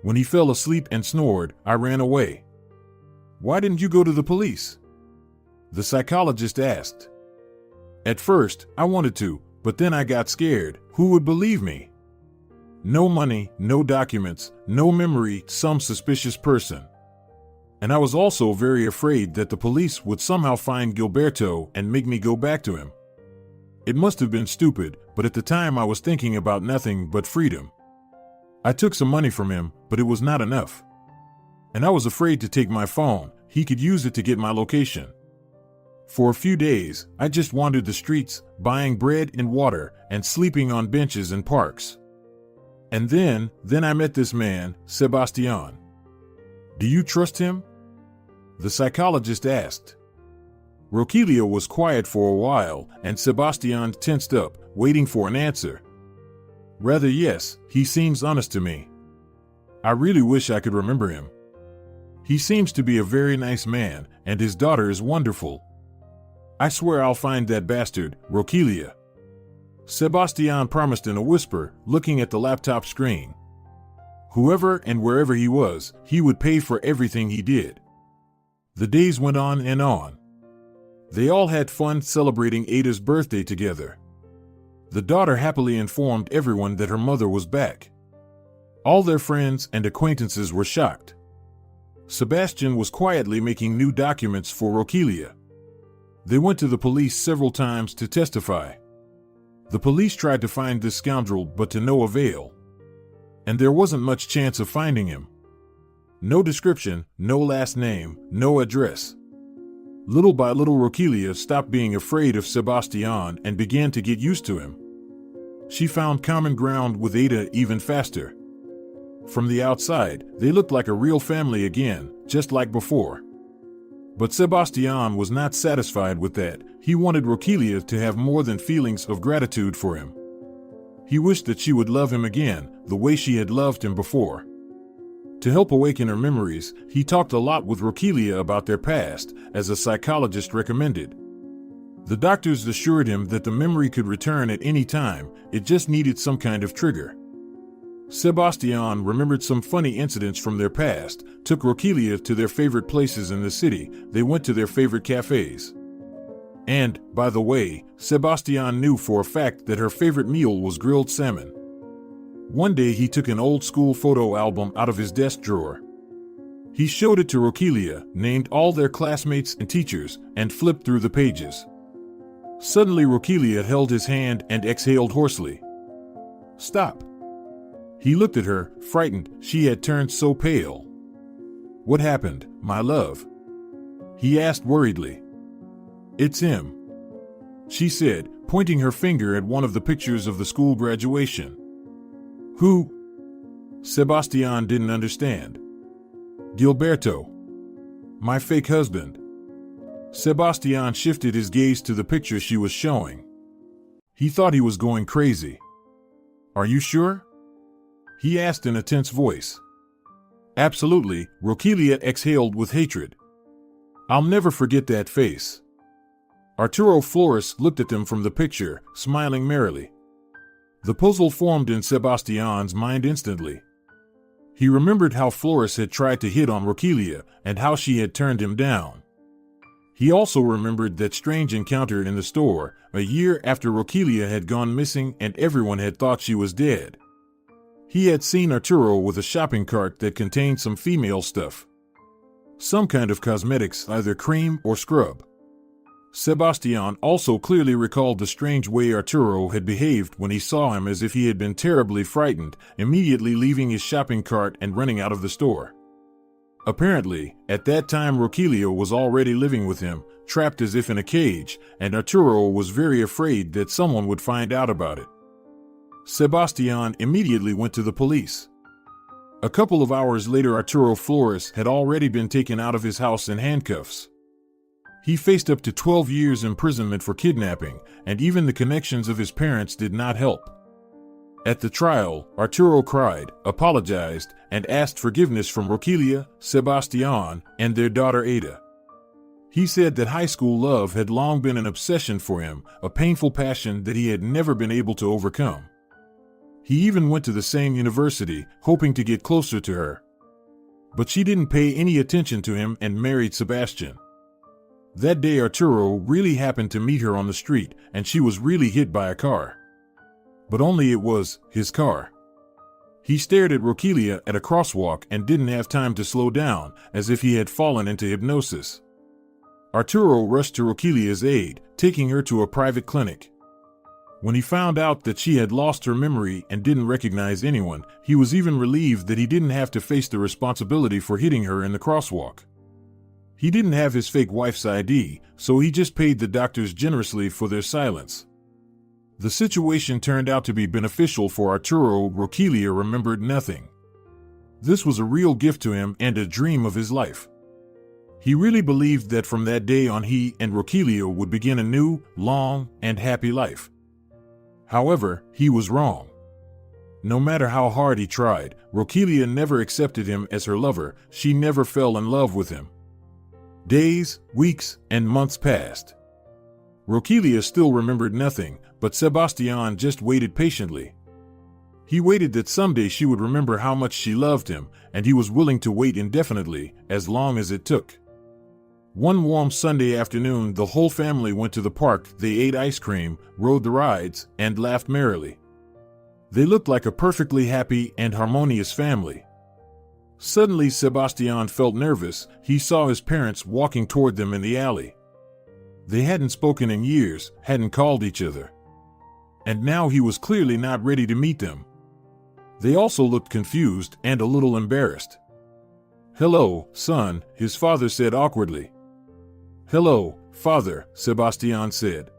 When he fell asleep and snored, I ran away. Why didn't you go to the police? The psychologist asked. At first, I wanted to, but then I got scared. Who would believe me? No money, no documents, no memory, some suspicious person. And I was also very afraid that the police would somehow find Gilberto and make me go back to him. It must have been stupid, but at the time I was thinking about nothing but freedom. I took some money from him, but it was not enough. And I was afraid to take my phone. He could use it to get my location. For a few days, I just wandered the streets, buying bread and water and sleeping on benches in parks. And then I met this man, Sebastián. Do you trust him? The psychologist asked. Roquelia was quiet for a while, and Sebastián tensed up, waiting for an answer. Rather, yes, he seems honest to me. I really wish I could remember him. He seems to be a very nice man, and his daughter is wonderful. I swear I'll find that bastard, Roquelia. Sebastián promised in a whisper, looking at the laptop screen. Whoever and wherever he was, he would pay for everything he did. The days went on and on. They all had fun celebrating Ada's birthday together. The daughter happily informed everyone that her mother was back. All their friends and acquaintances were shocked. Sebastián was quietly making new documents for Roquelia. They went to the police several times to testify. The police tried to find this scoundrel, but to no avail. And there wasn't much chance of finding him. No description, no last name, no address. Little by little, Roquelia stopped being afraid of Sebastián and began to get used to him. She found common ground with Ada even faster. From the outside, they looked like a real family again, just like before. But Sebastián was not satisfied with that. He wanted Roquelia to have more than feelings of gratitude for him. He wished that she would love him again, the way she had loved him before. To help awaken her memories, he talked a lot with Roquelia about their past, as a psychologist recommended. The doctors assured him that the memory could return at any time, it just needed some kind of trigger. Sebastián remembered some funny incidents from their past, took Roquelia to their favorite places in the city, they went to their favorite cafes. And, by the way, Sebastián knew for a fact that her favorite meal was grilled salmon. One day he took an old school photo album out of his desk drawer. He showed it to Roquelia, named all their classmates and teachers, and flipped through the pages. Suddenly Roquelia held his hand and exhaled hoarsely. Stop. He looked at her, frightened. She had turned so pale. What happened, my love? He asked worriedly. It's him, she said, pointing her finger at one of the pictures of the school graduation. Who? Sebastián didn't understand. Gilberto. My fake husband. Sebastián shifted his gaze to the picture she was showing. He thought he was going crazy. Are you sure? He asked in a tense voice. Absolutely, Roquelia exhaled with hatred. I'll never forget that face. Arturo Flores looked at them from the picture, smiling merrily. The puzzle formed in Sebastián's mind instantly. He remembered how Flores had tried to hit on Roquelia and how she had turned him down. He also remembered that strange encounter in the store, a year after Roquelia had gone missing and everyone had thought she was dead. He had seen Arturo with a shopping cart that contained some female stuff. Some kind of cosmetics, either cream or scrub. Sebastián also clearly recalled the strange way Arturo had behaved when he saw him, as if he had been terribly frightened, immediately leaving his shopping cart and running out of the store. Apparently, at that time Roquelia was already living with him, trapped as if in a cage, and Arturo was very afraid that someone would find out about it. Sebastián immediately went to the police. A couple of hours later, Arturo Flores had already been taken out of his house in handcuffs. He faced up to 12 years imprisonment for kidnapping, and even the connections of his parents did not help. At the trial, Arturo cried, apologized, and asked forgiveness from Roquelia, Sebastián, and their daughter Ada. He said that high school love had long been an obsession for him, a painful passion that he had never been able to overcome. He even went to the same university, hoping to get closer to her. But she didn't pay any attention to him and married Sebastián. That day Arturo really happened to meet her on the street, and she was really hit by a car. But only it was his car. He stared at Roquelia at a crosswalk and didn't have time to slow down, as if he had fallen into hypnosis. Arturo rushed to Roquelia's aid, taking her to a private clinic. When he found out that she had lost her memory and didn't recognize anyone, he was even relieved that he didn't have to face the responsibility for hitting her in the crosswalk. He didn't have his fake wife's ID, so he just paid the doctors generously for their silence. The situation turned out to be beneficial for Arturo. Roquelia remembered nothing. This was a real gift to him and a dream of his life. He really believed that from that day on he and Roquelia would begin a new, long, and happy life. However, he was wrong. No matter how hard he tried, Roquelia never accepted him as her lover. She never fell in love with him. Days, weeks, and months passed. Roquelia still remembered nothing, but Sebastián just waited patiently. He waited that someday she would remember how much she loved him, and he was willing to wait indefinitely, as long as it took. One warm Sunday afternoon, the whole family went to the park. They ate ice cream, rode the rides, and laughed merrily. They looked like a perfectly happy and harmonious family. Suddenly, Sebastián felt nervous. He saw his parents walking toward them in the alley. They hadn't spoken in years, hadn't called each other. And now he was clearly not ready to meet them. They also looked confused and a little embarrassed. "Hello, son," his father said awkwardly. "Hello, father," Sebastián said.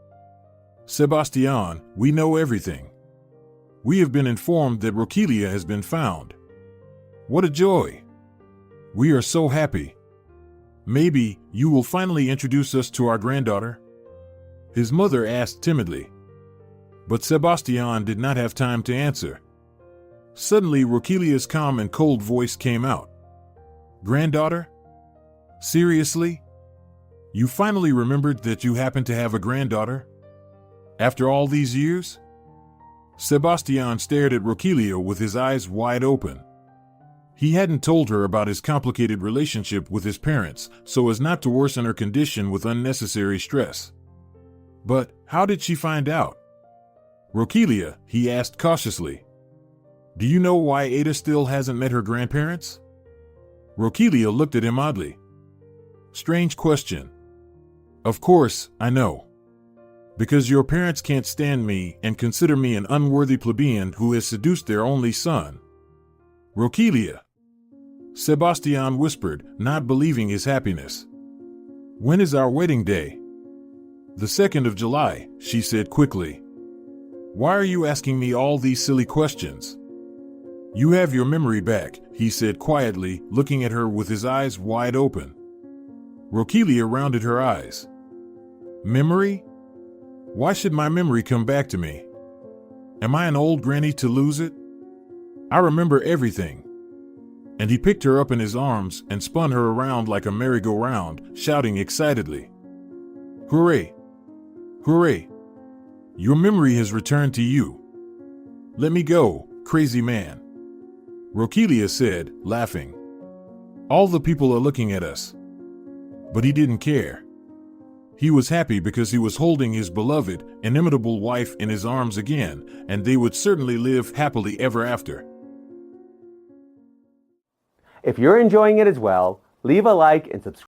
"Sebastián, we know everything. We have been informed that Roquelia has been found. What a joy! We are so happy. Maybe you will finally introduce us to our granddaughter?" His mother asked timidly. But Sebastián did not have time to answer. Suddenly, Roquelia's calm and cold voice came out. "Granddaughter? Seriously? You finally remembered that you happen to have a granddaughter? After all these years?" Sebastián stared at Roquelia with his eyes wide open. He hadn't told her about his complicated relationship with his parents, so as not to worsen her condition with unnecessary stress. But how did she find out? "Roquelia," he asked cautiously, "do you know why Ada still hasn't met her grandparents?" Roquelia looked at him oddly. "Strange question." "Of course, I know. Because your parents can't stand me and consider me an unworthy plebeian who has seduced their only son." "Roquelia," Sebastián whispered, not believing his happiness. "When is our wedding day?" "The 2nd of July, she said quickly. "Why are you asking me all these silly questions?" "You have your memory back," he said quietly, looking at her with his eyes wide open. Roquelia rounded her eyes. "Memory? Why should my memory come back to me? Am I an old granny to lose it? I remember everything." And he picked her up in his arms and spun her around like a merry-go-round, shouting excitedly, "Hooray! Hooray! Your memory has returned to you. Let me go, crazy man." Roquelia said, laughing. "All the people are looking at us." But he didn't care. He was happy because he was holding his beloved, inimitable wife in his arms again, and they would certainly live happily ever after.
If you're enjoying it as well, leave a like and subscribe.